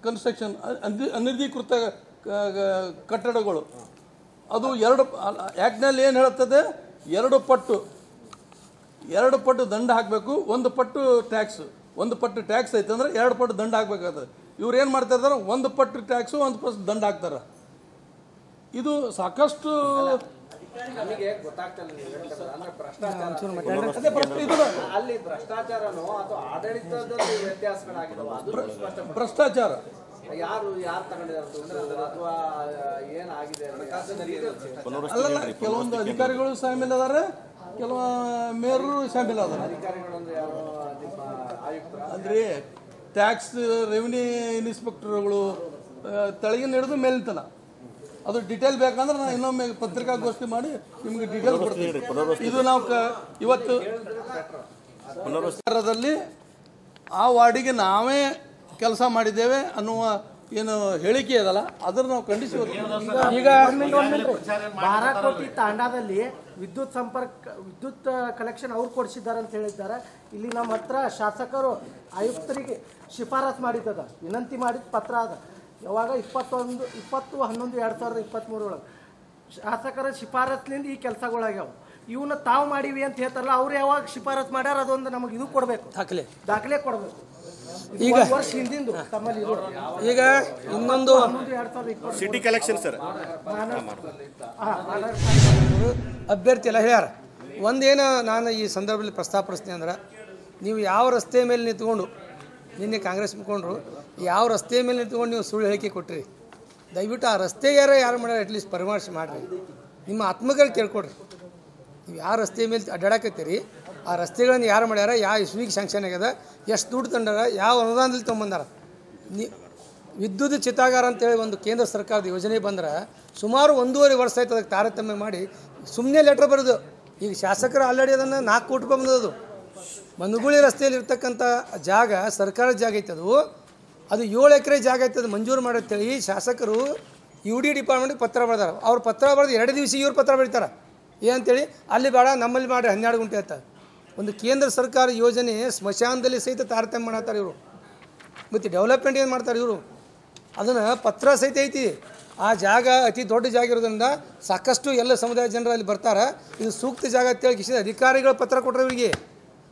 ಕನ್ಸ್ಟ್ರಕ್ಷನ್ ಅನಧಿಕೃತ ಕಟ್ಟಡಗಳು ಅದು ಆ್ಯಕ್ಟ್ನಲ್ಲಿ ಏನು ಹೇಳ್ತದೆ, ಎರಡು ಪಟ್ಟು ದಂಡ ಹಾಕಬೇಕು. ಒಂದು ಪಟ್ಟು ಟ್ಯಾಕ್ಸ್ ಐತೆ ಅಂದರೆ 2 ಪಟ್ಟು ದಂಡ ಹಾಕಬೇಕಾಗ್ತದೆ. ಇವ್ರು ಏನು ಮಾಡ್ತಾ ಇದ್ದಾರೆ, 1 ಪಟ್ಟು ಟ್ಯಾಕ್ಸು 1 ಪಟ್ಟು ದಂಡ ಹಾಕ್ತಾರೆ. ಇದು ಸಾಕಷ್ಟು ನಮಗೆ ಗೊತ್ತಾಗ್ತಲ್ಲ ನೀವು ಹೇಳ್ತಿರೋದು. ಅಂದ್ರೆ ಭ್ರಷ್ಟಾಚಾರ ಅದೇ ಇದು ಅಲ್ಲಿ ಭ್ರಷ್ಟಾಚಾರನೋ ಅಥವಾ ಆಡಳಿತದಲ್ಲಿ ವ್ಯತ್ಯಾಸಗಳಾಗಿದಾವ ಅದು ಸ್ಪಷ್ಟ. ಭ್ರಷ್ಟಾಚಾರ ಯಾರು ತಗೊಂಡಿದ್ದಾರೆ ಅಥವಾ ಏನಾಗಿದೆ ಅಲ್ಲಲ್ಲ, ಕೆಲವೊಂದು ಅಧಿಕಾರಿಗಳು ಶಾಮೀಲ್ ಅದಾರೆ, ಕೆಲವು ಮೇಯರು ಶಾಮೀಲ್ ಅದಾರೆ. ಅಧಿಕಾರಿಗಳು ಅಂದ್ರೆ ಯಾರು ನಿಮ್ಮ ಆಯುಕ್ತರ ಅಂದ್ರೆ ಟ್ಯಾಕ್ಸ್ ರೆವಿನ್ಯೂ ಇನ್ಸ್ಪೆಕ್ಟರ್ಗಳು ತೆಳಗಿನ ಹಿಡಿದು ಮೇಲಿನ ಅದು ಡಿಟೇಲ್ ಬೇಕಂದ್ರೆ ನಾನು ಇನ್ನೊಮ್ಮೆ ಪತ್ರಿಕಾಗೋಷ್ಠಿ ಮಾಡಿ ನಿಮಗೆ ಡಿಟೇಲ್ ಕೊಡ್ತೀನಿ. ಇದು ನಾವು ಇವತ್ತು ಪುನರ್ವಸರದಲ್ಲಿ ಆ ವಾರ್ಡಿಗೆ ನಾವೇ ಕೆಲಸ ಮಾಡಿದ್ದೇವೆ ಅನ್ನುವ ಏನು ಹೇಳಿಕೆ ಇದಲ್ಲ ಅದನ್ನು ನಾವು ಖಂಡಿಸಿ ಈಗ 12 ಕೋಟಿ ತಾಂಡಾದಲ್ಲಿ ವಿದ್ಯುತ್ ಕಲೆಕ್ಷನ್ ಅವ್ರು ಕೊಡಿಸಿದ್ದಾರೆ ಅಂತ ಹೇಳಿದ್ದಾರೆ. ಇಲ್ಲಿ ನಮ್ಮ ಹತ್ರ ಶಾಸಕರು ಆಯುಕ್ತರಿಗೆ ಶಿಫಾರಸ್ ಮಾಡಿದ್ದದ, ವಿನಂತಿ ಮಾಡಿದ ಪತ್ರ ಅದ. ಯಾವಾಗ 20/11/2023 ಒಳಗೆ ಶಾಸಕರ ಶಿಫಾರಸ್ಲಿಂದ ಈ ಕೆಲಸಗಳಾಗ್ಯಾವ. ಇವನ್ನ ತಾವು ಮಾಡಿವಿ ಅಂತ ಹೇಳ್ತಾರಲ್ಲ, ಅವ್ರು ಯಾವಾಗ ಶಿಫಾರಸ್ ಮಾಡ್ಯಾರ ಅದೊಂದು ನಮಗೆ ಇದು ಕೊಡಬೇಕು, ದಾಖಲೆ ಕೊಡಬೇಕು. ಈಗ ವರ್ಷ ಹಿಂದಿಂದು ತಮ್ಮಲ್ಲಿ ಈಗ ಇನ್ನೊಂದು ಸಿಟಿ ಕಲೆಕ್ಷನ್ ಸರ್ ಅಭ್ಯರ್ಥಿ ಎಲ್ಲ ಹೇಳ್ಯಾರ. ಒಂದೇನು ನಾನು ಈ ಸಂದರ್ಭದಲ್ಲಿ ಪ್ರಸ್ತಾಪಿಸ್ತೀನಿ ಅಂದ್ರೆ, ನೀವು ಯಾವ ರಸ್ತೆ ಮೇಲೆ ನಿಂತ್ಕೊಂಡು ನಿನ್ನೆ ಕಾಂಗ್ರೆಸ್ ಮುಖಂಡರು ಯಾವ ರಸ್ತೆ ಮೇಲೆ ನಿಂತ್ಕೊಂಡು ನೀವು ಸುಳ್ಳು ಹೇಳಿಕೆ ಕೊಟ್ಟಿರಿ, ದಯವಿಟ್ಟು ಆ ರಸ್ತೆ ಯಾರು ಮಾಡ್ಯಾರ ಅಟ್ಲೀಸ್ಟ್ ಪರಾಮರ್ಶೆ ಮಾಡಿರಿ. ನಿಮ್ಮ ಆತ್ಮಗಳು ಕೇಳ್ಕೊಡ್ರಿ. ನೀವು ಯಾವ ರಸ್ತೆ ಮೇಲೆ ಅಡ್ಡಾಡಕತ್ತೀರಿ, ಆ ರಸ್ತೆಗಳನ್ನು ಯಾರು ಮಾಡ್ಯಾರ, ಯಾವ ಇಸ್ವಿಗೆ ಶಾಂಕ್ಷನ್ ಆಗ್ಯದ, ಎಷ್ಟು ದುಡ್ಡು ತಂದಾರ, ಯಾವ ಅನುದಾನದಲ್ಲಿ ತೊಗೊಂಬಂದಾರ. ವಿದ್ಯುತ್ ಚಿತಾಗಾರ ಅಂತೇಳಿ ಒಂದು ಕೇಂದ್ರ ಸರ್ಕಾರದ ಯೋಜನೆ ಬಂದ್ರೆ ಸುಮಾರು 1.5 ವರ್ಷ ಆಯ್ತು ಅದಕ್ಕೆ ತಾರತಮ್ಯ ಮಾಡಿ ಸುಮ್ಮನೆ ಲೆಟ್ರ್ ಬರೋದು. ಈಗ ಶಾಸಕರು ಆಲ್ರೆಡಿ ಅದನ್ನು 4 ಕೋಟಿ ರೂಪಾಯಿ ಬಂದದು. ಮನುಗುಳಿ ರಸ್ತೆಯಲ್ಲಿ ಇರ್ತಕ್ಕಂಥ ಜಾಗ ಸರ್ಕಾರದ ಜಾಗ ಐತೆ, ಅದು 7 ಎಕರೆ ಜಾಗ ಐತೆ, ಅದು ಮಂಜೂರು ಮಾಡತ್ತೇಳಿ ಶಾಸಕರು UD ಡಿಪಾರ್ಟ್ಮೆಂಟ್ಗೆ ಪತ್ರ ಬರೆದಾರ. ಅವ್ರು ಪತ್ರ ಬರೆದು 2 ದಿವಸ ಇವ್ರು ಪತ್ರ ಬರೀತಾರೆ ಏನಂತೇಳಿ, ಅಲ್ಲಿ ಬೇಡ ನಮ್ಮಲ್ಲಿ ಮಾಡಿ 12 ಗುಂಟೆ ಅಂತ. ಒಂದು ಕೇಂದ್ರ ಸರ್ಕಾರ ಯೋಜನೆ ಸ್ಮಶಾನದಲ್ಲಿ ಸಹಿತ ತಾರತಮ್ಯ ಮಾಡತ್ತಾರೆ ಇವರು. ಮತ್ತು ಡೆವಲಪ್ಮೆಂಟ್ ಏನು ಮಾಡ್ತಾರೆ ಇವರು, ಅದನ್ನು ಪತ್ರ ಸಹಿತ ಐತಿ. ಆ ಜಾಗ ಅತಿ ದೊಡ್ಡ ಜಾಗ ಇರೋದ್ರಿಂದ ಸಾಕಷ್ಟು ಎಲ್ಲ ಸಮುದಾಯ ಜನರು ಅಲ್ಲಿ ಬರ್ತಾರೆ. ಇದು ಸೂಕ್ತ ಜಾಗ ಅಂತೇಳಿ ಕಿಸಿದ ಅಧಿಕಾರಿಗಳು ಪತ್ರ ಕೊಟ್ಟರೆ ಇವರಿಗೆ.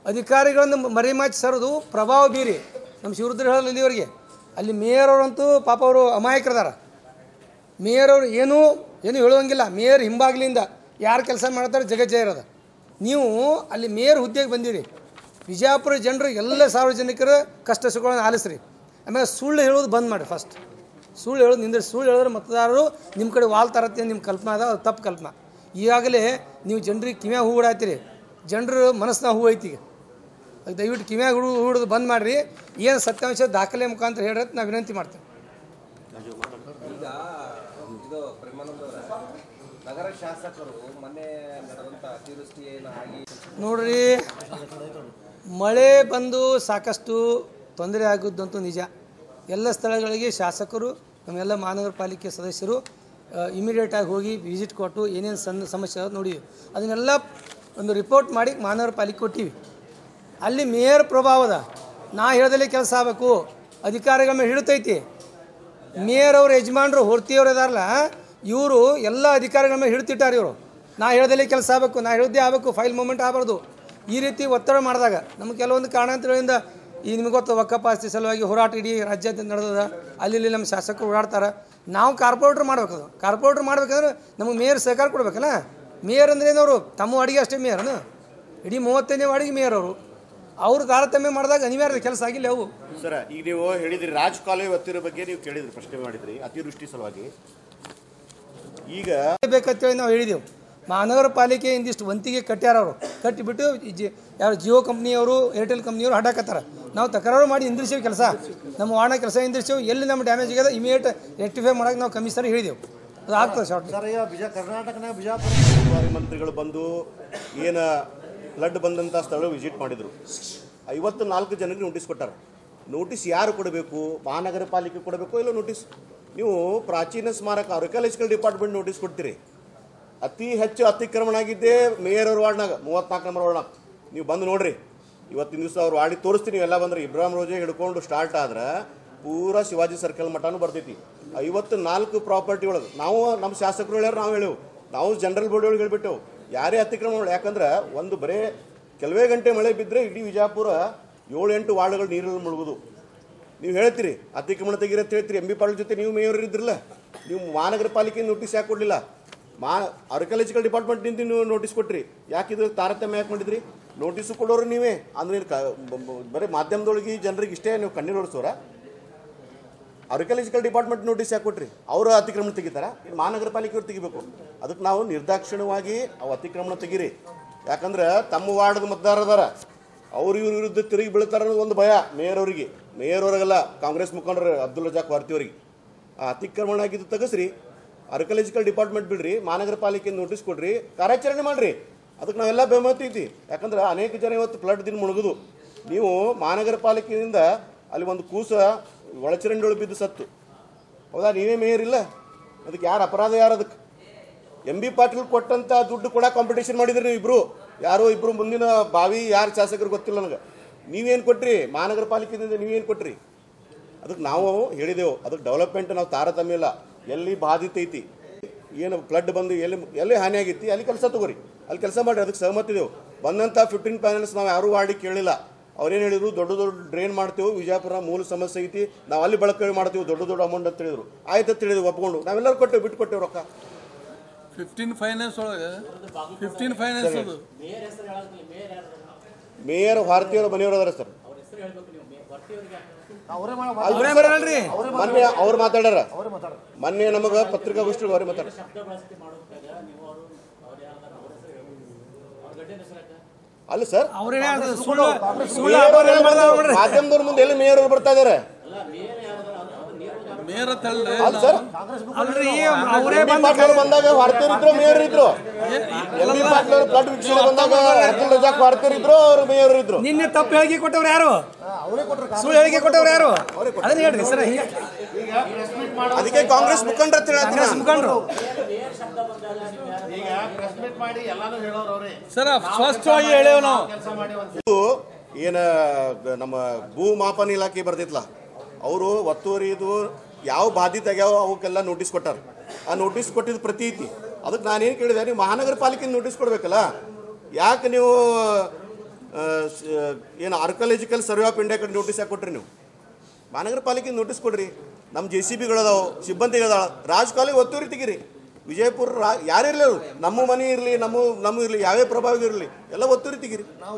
ಅಧಿಕಾರಿಗಳನ್ನು ಮರೆಮಾಚಿ ಸರೋದು ಪ್ರಭಾವ ಬೀರಿ ನಮ್ಮ ಶಿವರುದ್ರ ಹೇಳಲ್ಲ ಇಲ್ಲಿವರೆಗೆ. ಅಲ್ಲಿ ಮೇಯರ್ ಅವರಂತೂ ಪಾಪ ಅವರು ಅಮಾಯಕರದಾರ. ಮೇಯರ್ ಅವರು ಏನೂ ಹೇಳುವಂಗಿಲ್ಲ. ಮೇಯರ್ ಹಿಂಬಾಗ್ಲಿಂದ ಯಾರು ಕೆಲಸ ಮಾಡ್ತಾರೆ ಜಗಜ್ಜಯ ಇರೋದ. ನೀವು ಅಲ್ಲಿ ಮೇಯರ್ ಹುದ್ದೆಗೆ ಬಂದಿರಿ. ವಿಜಯಪುರ ಜನರು ಎಲ್ಲ ಸಾರ್ವಜನಿಕರ ಕಷ್ಟ ಸುಖಗಳನ್ನು ಆಲಿಸ್ರಿ. ಆಮೇಲೆ ಸುಳ್ಳು ಹೇಳೋದು ಬಂದ್ ಮಾಡಿ. ಫಸ್ಟ್ ಸುಳ್ಳು ಹೇಳೋದು ನಿಂದ್ರೆ. ಸುಳ್ಳು ಹೇಳಿದ್ರೆ ಮತದಾರರು ನಿಮ್ಮ ಕಡೆ ವಾಲ್ತಾರತ್ತೆ ನಿಮ್ಮ ಕಲ್ಪನಾ ಅದ, ಅದು ತಪ್ಪು ಕಲ್ಪನಾ. ಈಗಾಗಲೇ ನೀವು ಜನರಿಗೆ ಕಿವ್ಯಾಗ ಹೂ ಬಿಡಾತ್ತೀರಿ, ಜನರು ಮನಸ್ಸಿನ ಹೂ ಐತಿ. ಅದು ದಯವಿಟ್ಟು ಕಿವ್ಯಾಗ ಹೂಡೋದು ಬಂದ್ ಮಾಡಿರಿ. ಏನು ಸತ್ಯಾಂಶ ದಾಖಲೆ ಮುಖಾಂತರ ಹೇಳ್ರಿ ನಾವು ವಿನಂತಿ ಮಾಡ್ತೀವಿ. ಈಗ ಇದು ಪ್ರೇಮಾನಂದವರ ನಗರ ಶಾಸಕರು ಮೊನ್ನೆ ನಡೆದಂಥ ಅತಿವೃಷ್ಟಿ ಆಗಿ ನೋಡ್ರಿ, ಮಳೆ ಬಂದು ಸಾಕಷ್ಟು ತೊಂದರೆ ಆಗೋದಂತೂ ನಿಜ. ಎಲ್ಲ ಸ್ಥಳಗಳಿಗೆ ಶಾಸಕರು ನಮ್ಮೆಲ್ಲ ಮಹಾನಗರ ಪಾಲಿಕೆ ಸದಸ್ಯರು ಇಮಿಡಿಯೇಟಾಗಿ ಹೋಗಿ ವಿಸಿಟ್ ಕೊಟ್ಟು ಏನೇನು ಸಮಸ್ಯೆ ನೋಡಿವಿ, ಅದನ್ನೆಲ್ಲ ಒಂದು ರಿಪೋರ್ಟ್ ಮಾಡಿ ಮಹಾನಗರ ಪಾಲಿಕೆ ಕೊಟ್ಟಿವಿ. ಅಲ್ಲಿ ಮೇಯರ್ ಪ್ರಭಾವದ ನಾ ಹೇಳ್ದಲ್ಲೇ ಕೆಲಸ ಆಗಬೇಕು, ಅಧಿಕಾರಿಗಳ ಮೇಲೆ ಹಿಡಿತೈತಿ. ಮೇಯರ್ ಅವ್ರ ಯಜಮಾನ್ರು ಹೊರ್ತಿಯವ್ರು ಇದಾರಲ್ಲ, ಇವರು ಎಲ್ಲ ಅಧಿಕಾರಿಗಳ ಮೇಲೆ ಹಿಡಿತಿಟ್ಟಾರೆ. ಇವರು ನಾ ಹೇಳ್ದಲ್ಲೇ ಕೆಲಸ ಆಗಬೇಕು, ನಾ ಹೇಳಿದ್ದೇ ಆಗಬೇಕು, ಫೈಲ್ ಮೂಮೆಂಟ್ ಆಗಬಾರ್ದು. ಈ ರೀತಿ ಒತ್ತಡ ಮಾಡಿದಾಗ ನಮಗೆ ಕೆಲವೊಂದು ಕಾರಣಾಂತರಗಳಿಂದ ಈ ನಿಮಗೆ ಗೊತ್ತು ವಕ್ಕಫ್ ಆಸ್ತಿ ಸಲುವಾಗಿ ಹೋರಾಟ ಇಡೀ ರಾಜ್ಯಾದ್ಯಂತ ನಡೆದದ. ಅಲ್ಲಿ ನಮ್ಮ ಶಾಸಕರು ಓಡಾಡ್ತಾರೆ. ನಾವು ಕಾರ್ಪೊರೇಟ್ರ್ ಮಾಡ್ಬೇಕದು. ಕಾರ್ಪೊರೇಟ್ರ್ ಮಾಡ್ಬೇಕಂದ್ರೆ ನಮಗೆ ಮೇಯರ್ ಸಹಕಾರ ಕೊಡ್ಬೇಕಲ್ಲ. ಮೇಯರ್ ಅಂದ್ರೆ ಏನವರು ತಮ್ಮ ವಾರ್ಡಿಗೆ ಅಷ್ಟೇ ಮೇಯರ್ನು, ಇಡೀ 35ನೇ ವಾರ್ಡಿಗೆ ಮೇಯರ್ ಅವರು ತಾರತಮ್ಯ ಮಾಡಿದಾಗ ಅನಿವಾರ್ಯ ಕೆಲಸ ಆಗಿಲ್ಲ ಅವು. ಸರ್, ಈಗ ನೀವು ಹೇಳಿದ್ರಿ ರಾಜ್ ಕಾಲುವೆ ಒತ್ತಿರೋ ಬಗ್ಗೆ ನೀವು ಕೇಳಿದ್ರಿ, ಪ್ರಶ್ನೆ ಮಾಡಿದ್ರಿ ಅತಿವೃಷ್ಟಿ ಸಲುವಾಗಿ. ಈಗ ಬೇಕಂತೇಳಿ ನಾವು ಹೇಳಿದೆವು. ಮಹಾನಗರ ಪಾಲಿಕೆ ಇಂದಿಷ್ಟು ವಂತಿಗೆ ಕಟ್ಟ್ಯಾರ. ಅವರು ಕಟ್ಟಿಬಿಟ್ಟು ಯಾರು ಜಿಯೋ ಕಂಪ್ನಿಯವರು ಏರ್ಟೆಲ್ ಕಂಪ್ನಿಯವರು ಅಡ್ಡಾಕತ್ತಾರ. ನಾವು ತಕರಾರು ಮಾಡಿ ಇಂದ್ರಿಸೇವೆ ಕೆಲಸ, ನಮ್ಮ ವಾರ್ಡ್ನ ಕೆಲಸ ಇಂದ್ರಿಸೇವೆ. ಎಲ್ಲಿ ನಮ್ಮ ಡ್ಯಾಮೇಜ್ ಆಗ್ಯದ ಇಮಿಡಿಯೇಟ್ ರೆಕ್ಟಿಫೈ ಮಾಡೋಕೆ ನಾವು ಕಮಿಷನರ್ ಹೇಳಿದೆವು. ಅದು ಆಗ್ತದೆ ಶಾರ್ಟ್. ಕರ್ನಾಟಕನಾಗ ಬಿಜಾಪುರ ಮಂತ್ರಿಗಳು ಬಂದು ಏನು ಫ್ಲಡ್ ಬಂದಂಥ ಸ್ಥಳ ವಿಸಿಟ್ ಮಾಡಿದರು. 54 ಜನರಿಗೆ ನೋಟಿಸ್ ಕೊಟ್ಟಾರೆ. ನೋಟಿಸ್ ಯಾರು ಕೊಡಬೇಕು? ಮಹಾನಗರ ಪಾಲಿಕೆ ಕೊಡಬೇಕು ಇಲ್ಲ ನೋಟಿಸ್? ನೀವು ಪ್ರಾಚೀನ ಸ್ಮಾರಕ ಆರ್ಕಿಯಾಲಜಿಕಲ್ ಡಿಪಾರ್ಟ್ಮೆಂಟ್ ನೋಟಿಸ್ ಕೊಡ್ತೀರಿ. ಅತಿ ಹೆಚ್ಚು ಅತಿಕ್ರಮಣ ಆಗಿದ್ದೇ ಮೇಯರ್ ಅವ್ರ ವಾರ್ಡ್ನಾಗ 34 ನಂಬರ್ ವಾರ್ಡ್ನಾಗ. ನೀವು ಬಂದು ನೋಡ್ರಿ, ಇವತ್ತಿನ ದಿವಸ ಅವ್ರು ವಾರ್ಡಿಗೆ ತೋರಿಸ್ತೀನಿ. ನೀವೆಲ್ಲ ಬಂದ್ರೆ ಇಬ್ರಾಹಿಂ ರೋಜೆ ಹಿಡ್ಕೊಂಡು ಸ್ಟಾರ್ಟ್ ಆದ್ರೆ ಪೂರಾ ಶಿವಾಜಿ ಸರ್ಕಲ್ ಮಠನೂ ಬರ್ತೈತಿ. 54 ಪ್ರಾಪರ್ಟಿ ಒಳಗೆ ನಾವು ನಮ್ಮ ಶಾಸಕರು ಹೇಳ್ಯಾರ, ನಾವು ಹೇಳೇವು, ನಾವು ಜನರಲ್ ಬಾಡಿ ಒಳಗೆ ಹೇಳ್ಬಿಟ್ಟೆವು ಯಾರೇ ಅತಿಕ್ರಮಣ. ಯಾಕಂದ್ರೆ ಒಂದು ಬರೇ ಕೆಲವೇ ಗಂಟೆ ಮಳೆ ಬಿದ್ದರೆ ಇಡೀ ವಿಜಯಪುರ 7-8 ವಾರ್ಡ್ಗಳು ನೀರಲ್ಲಿ ಮುಳುಗೋದು. ನೀವು ಹೇಳ್ತೀರಿ ಅತಿಕ್ರಮಣ ತೆಗೀರಿ ಅಂತ ಹೇಳ್ತೀರಿ. MB ಪಾಟೀಲ್ ಜೊತೆ ನೀವು ಮೇಯರ್ ಇದ್ರಲ್ಲ, ನೀವು ಮಹಾನಗರ ಪಾಲಿಕೆ ನೋಟಿಸ್ ಯಾಕೆ ಕೊಡಲಿಲ್ಲ? ಆರ್ಕಿಯಾಲಜಿಕಲ್ ಡಿಪಾರ್ಟ್ಮೆಂಟ್ನಿಂದ ನೀವು ನೋಟಿಸ್ ಕೊಟ್ರಿ, ಯಾಕೆ ಇದು ತಾರತಮ್ಯ ಯಾಕೆ ಮಾಡಿದ್ರಿ? ನೋಟಿಸು ಕೊಡೋರು ನೀವೇ ಅಂದ್ರೆ ಬರೀ ಮಾಧ್ಯಮದೊಳಗೆ ಜನರಿಗೆ ಇಷ್ಟೇ ನೀವು ಕಣ್ಣೀರು ಹೊರಿಸೋರ? ಆರ್ಕಿಯಾಲಜಿಕಲ್ ಡಿಪಾರ್ಟ್ಮೆಂಟ್ ನೋಟಿಸ್ ಯಾಕೆ ಕೊಟ್ರಿ? ಅವರು ಅತಿಕ್ರಮಣ ತೆಗಿತಾರ? ಮಹಾನಗರ ಪಾಲಿಕೆಯವ್ರು ತೆಗಿಬೇಕು. ಅದಕ್ಕೆ ನಾವು ನಿರ್ದಾಕ್ಷಿಣ್ಯವಾಗಿ ಅವು ಅತಿಕ್ರಮಣ ತೆಗೀರಿ. ಯಾಕಂದ್ರೆ ತಮ್ಮ ವಾರ್ಡ್ದ ಮತದಾರ ಅದಾರ, ಅವ್ರು ಇವ್ರ ವಿರುದ್ಧ ತಿರುಗಿ ಬೀಳ್ತಾರ ಅನ್ನೋದು ಒಂದು ಭಯ ಮೇಯರ್ ಅವರಿಗೆ. ಮೇಯರ್ ಅವ್ರಿಗೆಲ್ಲ ಕಾಂಗ್ರೆಸ್ ಮುಖಂಡರು ಅಬ್ದುಲ್ ರಜಾಕ್ ವಾರ್ತಿ ಅವರಿಗೆ ಆ ಅತಿಕ್ರಮಣ ಆಗಿದ್ದು ತೆಗಸ್ರಿ. ಆರ್ಕಿಯಾಲಜಿಕಲ್ ಡಿಪಾರ್ಟ್ಮೆಂಟ್ ಬಿಡ್ರಿ, ಮಹಾನಗರ ಪಾಲಿಕೆ ನೋಟಿಸ್ ಕೊಡ್ರಿ, ಕಾರ್ಯಾಚರಣೆ ಮಾಡ್ರಿ. ಅದಕ್ಕೆ ನಾವೆಲ್ಲ ಬೆಂಬಲ ಐತಿ. ಯಾಕಂದ್ರೆ ಅನೇಕ ಜನ ಇವತ್ತು ಫ್ಲಡ್ ದಿನ ಮುಳುಗುದು. ನೀವು ಮಹಾನಗರ ಪಾಲಿಕೆಯಿಂದ ಅಲ್ಲಿ ಒಂದು ಕೂಸ ಒಳಚರಂಡಿ ಬಿದ್ದು ಸತ್ತು, ಹೌದಾ? ನೀವೇ ಮೇಯರ್ ಇಲ್ಲ, ಅದಕ್ಕೆ ಯಾರು ಅಪರಾಧ? ಯಾರು ಅದಕ್ಕೆ? MB ಪಾಟೀಲ್ ಕೊಟ್ಟಂತ ದುಡ್ಡು ಕೂಡ ಕಾಂಪಿಟೇಷನ್ ಮಾಡಿದ್ರಿ ನೀವು ಇಬ್ರು. ಯಾರೋ ಇಬ್ರು ಮುಂದಿನ ಬಾವಿ ಯಾರು ಶಾಸಕರು ಗೊತ್ತಿಲ್ಲ ನನಗೆ. ನೀವೇನು ಕೊಟ್ರಿ ಮಹಾನಗರ ಪಾಲಿಕೆಯಿಂದ? ನೀವೇನು ಕೊಟ್ರಿ? ಅದಕ್ಕೆ ನಾವು ಹೇಳಿದೆವು, ಅದಕ್ಕೆ ಡೆವಲಪ್ಮೆಂಟ್ ನಾವು ತಾರತಮ್ಯ ಇಲ್ಲ. ಎಲ್ಲಿ ಬಾಧಿತ ಐತಿ, ಏನು ಫ್ಲಡ್ ಬಂದು ಎಲ್ಲಿ ಹಾನಿ ಆಗಿತ್ತು ಅಲ್ಲಿ ಕೆಲಸ ತಗೋರಿ, ಅಲ್ಲಿ ಕೆಲಸ ಮಾಡಿರಿ. ಅದಕ್ಕೆ ಸಹಮತಿದೆವು. ಬಂದಂಥ 15 ಪ್ಯಾನಲ್ಸ್ ನಾವು ಯಾರೂ ವಾರ್ಡಿಗೆ ಕೇಳಿಲ್ಲ. ಅವ್ರೇನು ಹೇಳಿದ್ರು, ದೊಡ್ಡ ದೊಡ್ಡ ಡ್ರೈನ್ ಮಾಡ್ತೇವೆ, ವಿಜಯಪುರ ಮೂಲ ಸಮಸ್ಯೆ ಐತಿ, ನಾವು ಅಲ್ಲಿ ಬಳಕೆ ಮಾಡ್ತೀವಿ, ದೊಡ್ಡ ದೊಡ್ಡ ಅಮೌಂಟ್ ಅಂತ ಹೇಳಿದ್ರು. ಆಯ್ತು ಅಂತ ಹೇಳಿದ್ವಿ, ಒಪ್ಕೊಂಡು ನಾವೆಲ್ಲರೂ ಕೊಟ್ಟೇವೆ, ಬಿಟ್ಟು ಕೊಟ್ಟೇವೆ ರೊಕ್ಕ. 15 ಫೈನಾನ್ಸ್ ಒಳಗೆ 15 ಫೈನಾನ್ಸ್ ಅದು ಮೇಯರ್ ಭಾರತೀಯರ ಮನೆಯವರು ಅದಾರ ಸರ್. ಮೊನ್ನೆ ಅವ್ರು ಮಾತಾಡ್ಯಾರ, ಮೊನ್ನೆ ನಮಗೆ ಪತ್ರಿಕಾಗೋಷ್ಠಿ ಅವರೇ ಮಾತಾಡ. ಅಲ್ಲ ಸರ್, ಮಾಧ್ಯಮದವ್ರ ಮುಂದೆ ಎಲ್ಲಿ ಮೇಯರ್ ಅವ್ರು ಬರ್ತಾ ಇದಾರೆ? ಮೇಯರ್ ಅಂತ ಹೇಳ್ರಿ. ಅಲ್ಲ ಸರ್, ಬಂದಾಗ ವಾರ್ತೆಯರು ಇದ್ರು, ಮೇಯರ್ ಇದ್ರು. MB ಪಾಟೀಲ್ ಅವರು ಫ್ಲಡ್ ವೀಕ್ಷಣೆ ಬಂದಾಗ ಅಬ್ದುಲ್ ರಜಾಕ್ ವಾರ್ತೆಯರು ಇದ್ರು, ಅವರು ಮೇಯರ್ ಇದ್ರು. ನಿನ್ನೆ ತಪ್ಪು ಹೇಳಿಕೆ ಕೊಟ್ಟವ್ರು ಯಾರು? ಸುಳ್ಳು ಹೇಳಿಕೆ ಕೊಟ್ಟವ್ರು ಯಾರು? ಅದನ್ನ ಹೇಳ್ರಿ ಸರ್. ಅದಕ್ಕೆ ಕಾಂಗ್ರೆಸ್ ಮುಖಂಡರು ಅಂತ ಹೇಳ್ತೀನಿ. ಮುಖಂಡರು ಸರ್ ಸ್ಪಷ್ಟವಾಗಿ ಹೇಳೇವ್ ನಾವು. ಇದು ಏನ ನಮ್ಮ ಭೂ ಮಾಪನ ಇಲಾಖೆ ಬರ್ತಿತ್ತಲ್ಲ, ಅವರು ಒತ್ತುವರಿದು ಯಾವ ಬಾಧಿತ ಆಗ್ಯಾವ ಅವಕ್ಕೆಲ್ಲ ನೋಟಿಸ್ ಕೊಟ್ಟಾರ. ಆ ನೋಟಿಸ್ ಕೊಟ್ಟಿದ್ದು ಪ್ರತಿ ಐತಿ. ಅದಕ್ಕೆ ನಾನೇನು ಕೇಳಿದೆ, ನೀವು ಮಹಾನಗರ ಪಾಲಿಕೆ ನೋಟಿಸ್ ಕೊಡ್ಬೇಕಲ್ಲ, ಯಾಕೆ ನೀವು ಏನು ಆರ್ಕಿಯಾಲಜಿಕಲ್ ಸರ್ವೆ ಆಫ್ ಇಂಡಿಯಾ ಕಡೆ ನೋಟಿಸ್ ಯಾಕೆ ಕೊಟ್ರಿ? ನೀವು ಮಹಾನಗರ ಪಾಲಿಕೆ ನೋಟಿಸ್ ಕೊಡ್ರಿ. ನಮ್ಮ JCBಗಳದಾವು, ಸಿಬ್ಬಂದಿಗಳದಾವ, ರಾಜಕಾಲಿ ಒತ್ತುವರಿ ತೆಗೀರಿ. ವಿಜಯಪುರ ಯಾರಿರಲಿ, ಅವರು ನಮ್ಮ ಮನೆ ಇರಲಿ, ನಮ್ಮ ಇರಲಿ, ಯಾವೇ ಪ್ರಭಾವ ಇರಲಿ, ಎಲ್ಲ ಒತ್ತುವರಿ ತೆಗೀರಿ. ನಾವು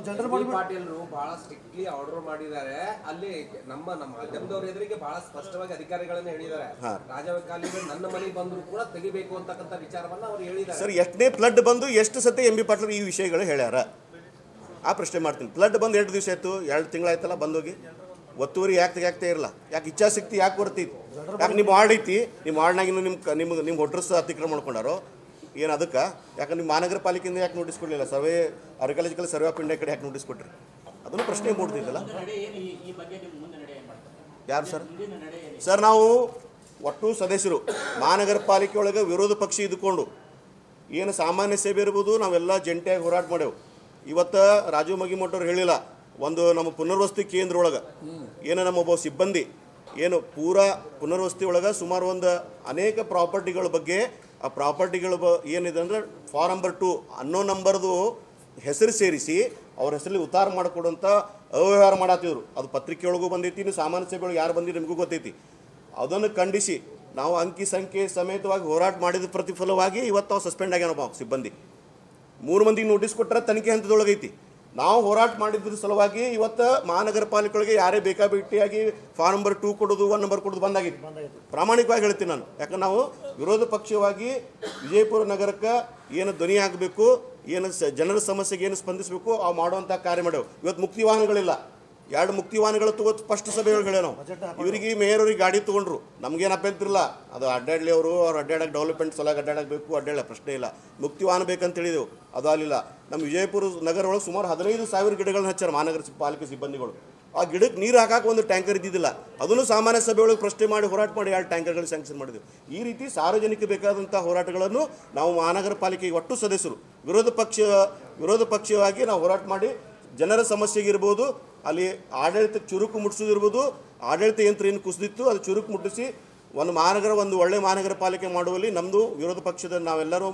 ಪಾಟೀಲ್ರು ಬಹಳ ಸ್ಟ್ರಿಕ್ಟ್ಲಿ ಆರ್ಡರ್ ಮಾಡಿದ್ದಾರೆ. ಅಲ್ಲಿ ನಮ್ಮ ಮಾಧ್ಯಮದವ್ರ ಎದುರಿಗೆ ಬಹಳ ಸ್ಪಷ್ಟವಾಗಿ ಅಧಿಕಾರಿಗಳನ್ನ ಹೇಳಿದ್ದಾರೆ, ರಾಜಕಾಲಿಗಳು ನನ್ನ ಮನೆಗೆ ಬಂದ್ರು ಕೂಡ ತೆಗಿಬೇಕು ಅಂತಕ್ಕಂಥ ವಿಚಾರವನ್ನ ಅವ್ರು ಹೇಳಿದ್ದಾರೆ. ಸರ್, ಎಷ್ಟನೇ ಫ್ಲಡ್ ಬಂದು ಎಷ್ಟು ಸತಿ MB ಪಾಟೀಲ್ ಈ ವಿಷಯಗಳು ಹೇಳ್ಯಾರ? ಆ ಪ್ರಶ್ನೆ ಮಾಡ್ತೀನಿ. ಫ್ಲಡ್ ಬಂದು 2 ದಿವಸ ಆಯ್ತು, 2 ತಿಂಗಳಾಯ್ತಲ್ಲ ಬಂದೋಗಿ. ಒತ್ತುವರಿ ಯಾಕೆ ತೆಗ್ಯಾಕ್ತಾ ಇರಲ್ಲ? ಯಾಕೆ ಇಚ್ಛಾಶಕ್ತಿ ಯಾಕೆ ಬರ್ತೈತಿ? ಯಾಕೆ ನಿಮ್ಮ ವಾರ್ಡ್ ಐತಿ, ನಿಮ್ಮ ವಾರ್ಡ್ನಾಗಿನ ನಿಮ್ಮ ಹೊಟ್ರಸ್ ಅತಿಕ್ರಮಣ ಮಾಡ್ಕೊಂಡಾರೋ ಏನು ಅದಕ್ಕೆ? ಯಾಕಂದ್ರೆ ನಿಮ್ಮ ಮಹಾನಗರ ಪಾಲಿಕೆಯಿಂದ ಯಾಕೆ ನೋಟಿಸ್ ಕೊಡಲಿಲ್ಲ? ಆರ್ಕಿಯಾಲಜಿಕಲ್ ಸರ್ವೆ ಆಫ್ ಇಂಡಿಯಾ ಕಡೆ ಯಾಕೆ ನೋಟಿಸ್ ಕೊಟ್ರಿ? ಅದನ್ನು ಪ್ರಶ್ನೆ ಮೂಡ್ತಿದ್ದಲ್ಲ. ಯಾರು ಸರ್? ಸರ್, ನಾವು ಒಟ್ಟು ಸದಸ್ಯರು ಮಹಾನಗರ ಪಾಲಿಕೆ ಒಳಗೆ ವಿರೋಧ ಪಕ್ಷ ಇದ್ದುಕೊಂಡು ಏನು ಸಾಮಾನ್ಯ ಸೇವೆ ಇರ್ಬೋದು, ನಾವೆಲ್ಲ ಜಂಟಿಯಾಗಿ ಹೋರಾಟ ಮಾಡೇವು. ಇವತ್ತು ರಾಜು ಮಗಿಮಠವ್ರು ಹೇಳಿಲ್ಲ, ಒಂದು ನಮ್ಮ ಪುನರ್ವಸತಿ ಕೇಂದ್ರ ಒಳಗೆ ಏನು ನಮ್ಮ ಒಬ್ಬ ಸಿಬ್ಬಂದಿ ಏನು ಪೂರಾ ಪುನರ್ವಸತಿ ಒಳಗೆ ಸುಮಾರು ಒಂದು ಅನೇಕ ಪ್ರಾಪರ್ಟಿಗಳ ಬಗ್ಗೆ, ಆ ಪ್ರಾಪರ್ಟಿಗಳ ಏನಿದೆ ಅಂದರೆ ಫಾರ್ ನಂಬರ್ 2 ಅನ್ನೋ ನಂಬರ್ದು ಹೆಸರು ಸೇರಿಸಿ ಅವ್ರ ಹೆಸರಲ್ಲಿ ಉತ್ತಾರ ಮಾಡಿಕೊಡುವಂಥ ಅವ್ಯವಹಾರ ಮಾಡತ್ತಿದ್ರು. ಅದು ಪತ್ರಿಕೆಯೊಳಗೂ ಬಂದೈತಿ, ನೀವು ಸಾಮಾನ್ಯ ಸಭೆಯೊಳಗೆ ಯಾರು ಬಂದಿದ್ದು ನಿಮಗೂ ಗೊತ್ತೈತಿ. ಅದನ್ನು ಖಂಡಿಸಿ ನಾವು ಅಂಕಿ ಸಂಖ್ಯೆ ಸಮೇತವಾಗಿ ಹೋರಾಟ ಮಾಡಿದ ಪ್ರತಿಫಲವಾಗಿ ಇವತ್ತು ನಾವು ಸಸ್ಪೆಂಡ್ ಆಗ್ಯಾನಪ್ಪ ಸಿಬ್ಬಂದಿ. 3 ಮಂದಿಗೆ ನೋಟಿಸ್ ಕೊಟ್ಟರೆ ತನಿಖೆ ಹಂತದೊಳಗೈತಿ. ನಾವು ಹೋರಾಟ ಮಾಡಿದ್ರ ಸಲುವಾಗಿ ಇವತ್ತು ಮಹಾನಗರ ಪಾಲಿಕೆಗಳಿಗೆ ಯಾರೇ ಬೇಕಾಬಿಟ್ಟಿಯಾಗಿ ಫಾರ್ಮ್ ನಂಬರ್ 2 ಕೊಡೋದು, 1 ನಂಬರ್ ಕೊಡೋದು ಬಂದಾಗಿತ್ತು. ಪ್ರಾಮಾಣಿಕವಾಗಿ ಹೇಳ್ತೀನಿ ನಾನು. ಯಾಕಂದ್ರೆ ನಾವು ವಿರೋಧ ಪಕ್ಷವಾಗಿ ವಿಜಯಪುರ ನಗರಕ್ಕೆ ಏನು ಧ್ವನಿ ಆಗಬೇಕು, ಏನು ಜನರ ಸಮಸ್ಯೆಗೆ ಏನು ಸ್ಪಂದಿಸಬೇಕು ಅವು ಮಾಡುವಂಥ ಕಾರ್ಯ ಮಾಡೇವು. ಇವತ್ತು ಮುಕ್ತಿ ವಾಹನಗಳಿಲ್ಲ, 2 ಮುಕ್ತಿ ವಾಹನಗಳು ತಗೋದು ಸ್ಪಷ್ಟ ಸಭೆಗಳು ಹೇಳೋ ನಾವು. ಇವರಿಗೆ ಮೇಯರ್ ಅವ್ರಿಗೆ ಗಾಡಿ ತೊಗೊಂಡ್ರು, ನಮ್ಗೇನು ಅಭ್ಯಂತರಿಲ್ಲ, ಅದು ಅಡ್ಡಾಡ್ಲಿ, ಅವ್ರು ಅಡ್ಡಾಡಕ್ಕೆ ಡೆವಲಪ್ಮೆಂಟ್ ಸಲುವಾಗಿ ಅಡ್ಡಾಡಬೇಕು, ಅಡ್ಡಾಡ ಪ್ರಶ್ನೆ ಇಲ್ಲ. ಮುಕ್ತಿ ವಾಹನ ಬೇಕಂತ ಹೇಳಿದೆವು, ಅದು ಆಗಲಿಲ್ಲ. ನಮ್ಮ ವಿಜಯಪುರ ನಗರ ಒಳಗೆ ಸುಮಾರು 15,000 ಗಿಡಗಳನ್ನ ಹಚ್ಚಾರ ಮಹಾನಗರ ಪಾಲಿಕೆ ಸಿಬ್ಬಂದಿಗಳು. ಆ ಗಿಡಕ್ಕೆ ನೀರು ಹಾಕಕ್ಕೆ ಒಂದು ಟ್ಯಾಂಕರ್ ಇದ್ದಿದ್ದಿಲ್ಲ, ಅದನ್ನು ಸಾಮಾನ್ಯ ಸಭೆಯೊಳಗೆ ಪ್ರಶ್ನೆ ಮಾಡಿ ಹೋರಾಟ ಮಾಡಿ 2 ಟ್ಯಾಂಕರ್ಗಳು ಸ್ಯಾಂಕ್ಷನ್ ಮಾಡಿದೆವು. ಈ ರೀತಿ ಸಾರ್ವಜನಿಕ ಬೇಕಾದಂಥ ಹೋರಾಟಗಳನ್ನು ನಾವು ಮಹಾನಗರ ಪಾಲಿಕೆಗೆ ಒಟ್ಟು ಸದಸ್ಯರು ವಿರೋಧ ಪಕ್ಷವಾಗಿ ನಾವು ಹೋರಾಟ ಮಾಡಿ ಜನರ ಸಮಸ್ಯೆಗಿರ್ಬೋದು, ಅಲ್ಲಿ ಆಡಳಿತ ಚುರುಕು ಮುಟ್ಟಿಸೋದಿರ್ಬೋದು, ಆಡಳಿತ ಯಂತ್ರ ಏನು ಕುಸಿದಿತ್ತು ಅದು ಚುರುಕು ಮುಟ್ಟಿಸಿ ಒಂದು ಒಳ್ಳೆ ಮಹಾನಗರ ಪಾಲಿಕೆ ಮಾಡುವಲ್ಲಿ ನಮ್ಮದು ವಿರೋಧ ಪಕ್ಷದ ನಾವೆಲ್ಲರೂ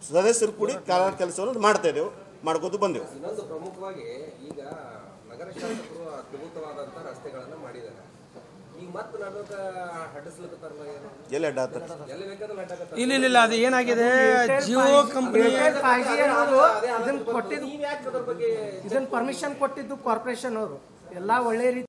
ಸದಸ್ಯರು ಕೂಡಿ ಕೆಲಸವನ್ನು ಮಾಡ್ತಾ ಇದ್ದೇವೆ, ಮಾಡ್ಕೋದು ಬಂದೆವು. ಇನ್ನೊಂದು ಪ್ರಮುಖವಾಗಿ ಈಗ ನಗರ ಶಾಸಕರು ಅದ್ಭುತವಾದಂಥ ರಸ್ತೆಗಳನ್ನು ಮಾಡಿದ್ದಾರೆ. ಈಗ ಮತ್ತೆ ನಡುಕ ಹಡ್ಡಿಸ್ಲಿಕ್ಕತ್ತಾರಲ್ಲ ಏನು? ಎಲ್ಲಿ ಅಡ್ಡ ಆತ ಎಲ್ಲಿ ಬೇಕಾದ್ರೆ ಅಡ್ಡಾಕತ್ತಾರ. ಇಲ್ಲ ಅದು ಏನಾಗಿದೆ ಜಿಯೋ ಕಂಪನಿ ಇದನ್ನ ಕೊಟ್ಟಿದ್ದು ನೀವ್ ಯಾಕೆ ಅದ್ರ ಬಗ್ಗೆ ಇದನ್ನ ಪರ್ಮಿಷನ್ ಕೊಟ್ಟಿದ್ದು ಕಾರ್ಪೊರೇಷನ್ ಅವರು ಎಲ್ಲ ಒಳ್ಳೆ ರೀತಿ.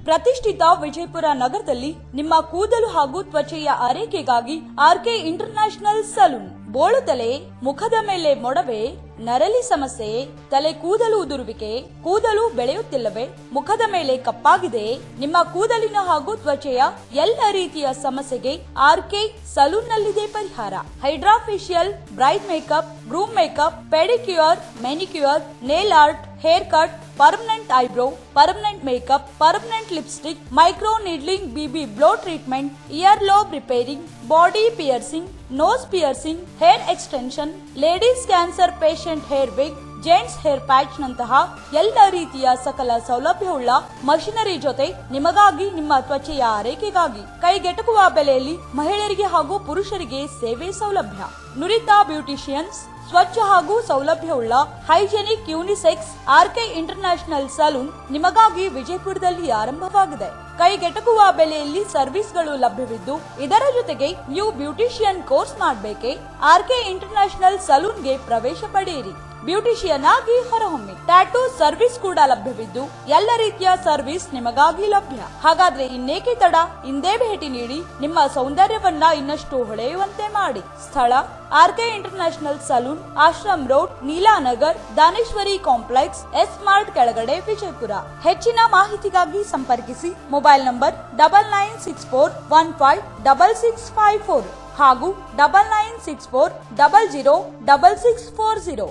ಪ್ರತಿಷ್ಠಿತ ವಿಜಯಪುರ ನಗರದಲ್ಲಿ ನಿಮ್ಮ ಕೂದಲು ಹಾಗೂ ತ್ವಚೆಯ ಆರೈಕೆಗಾಗಿ ಆರ್ಕೆ ಇಂಟರ್ನ್ಯಾಷನಲ್ ಸಲೂನ್. ಬೋಳು ತಲೆ, ಮುಖದ ಮೇಲೆ ಮೊಡವೆ, ನರಳಿ ಸಮಸ್ಯೆ, ತಲೆ ಕೂದಲು ಉದುರುವಿಕೆ, ಕೂದಲು ಬೆಳೆಯುತ್ತಿಲ್ಲವೇ, ಮುಖದ ಮೇಲೆ ಕಪ್ಪಾಗಿದೆ, ನಿಮ್ಮ ಕೂದಲಿನ ಹಾಗೂ ತ್ವಚೆಯ ಎಲ್ಲ ರೀತಿಯ ಸಮಸ್ಯೆಗೆ ಆರ್ಕೆ ಸಲೂನ್ ನಲ್ಲಿದೆ ಪರಿಹಾರ. Hydra facial, bright makeup, groom makeup, pedicure, manicure, nail art, hair cut, permanent eyebrow, permanent makeup, permanent lipstick, micro needling, BB blow treatment, ear lobe repairing, body piercing, nose piercing, hair extension, ladies cancer patient hair wig, gents hair patch ನಂತಹ ಎಲ್ಲ ರೀತಿಯ ಸಕಲ ಸೌಲಭ್ಯವುಳ್ಳ machinery ಜೊತೆ ನಿಮಗಾಗಿ ನಿಮ್ಮ ತ್ವಚೆಯ ಆರೈಕೆಗಾಗಿ ಕೈಗೆಟಕುವ ಬೆಲೆಯಲ್ಲಿ ಮಹಿಳೆಯರಿಗೆ ಹಾಗೂ ಪುರುಷರಿಗೆ ಸೇವೆ ಸೌಲಭ್ಯ. ನುರಿತ ಬ್ಯೂಟಿಷಿಯನ್ಸ್, ಸ್ವಚ್ಛ ಹಾಗೂ ಸೌಲಭ್ಯವುಳ್ಳ hygienic unisex RK international salon ನಿಮಗಾಗಿ ವಿಜಯಪುರದಲ್ಲಿ ಆರಂಭವಾಗಿದೆ. ಕೈಗೆಟಕುವ ಬೆಲೆಯಲ್ಲಿ ಸರ್ವಿಸ್ಗಳು ಲಭ್ಯವಿದ್ದು ಇದರ ಜೊತೆಗೆ ನೀವು ಬ್ಯೂಟಿಷಿಯನ್ ಕೋರ್ಸ್ ಮಾಡಬೇಕೆ? ಆರ್ಕೆ ಇಂಟರ್ನ್ಯಾಷನಲ್ ಸಲೂನ್ಗೆ ಪ್ರವೇಶ ಪಡೆಯಿರಿ. ಬ್ಯೂಟಿಷಿಯನ್ ಆಗಿ ಹೊರಹೊಮ್ಮಿ. ಟ್ಯಾಟೂ ಸರ್ವಿಸ್ ಕೂಡ ಲಭ್ಯವಿದ್ದು ಎಲ್ಲ ರೀತಿಯ ಸರ್ವಿಸ್ ನಿಮಗಾಗಿ ಲಭ್ಯ. ಹಾಗಾದ್ರೆ ಇನ್ನೇಕೆ ತಡ? ಇಂದೇ ಭೇಟಿ ನೀಡಿ ನಿಮ್ಮ ಸೌಂದರ್ಯವನ್ನ ಇನ್ನಷ್ಟು ಹೊಳೆಯುವಂತೆ ಮಾಡಿ. ಸ್ಥಳ RK international salon, Ashram road, Neelanagar, Daneshwari complex, S Mart ಕೆಳಗಡೆ, ವಿಜಯಪುರ. ಹೆಚ್ಚಿನ ಮಾಹಿತಿಗಾಗಿ ಸಂಪರ್ಕಿಸಿ ಮೊಬೈಲ್ ನಂಬರ್ 9964156654 ಹಾಗೂ 9964006640.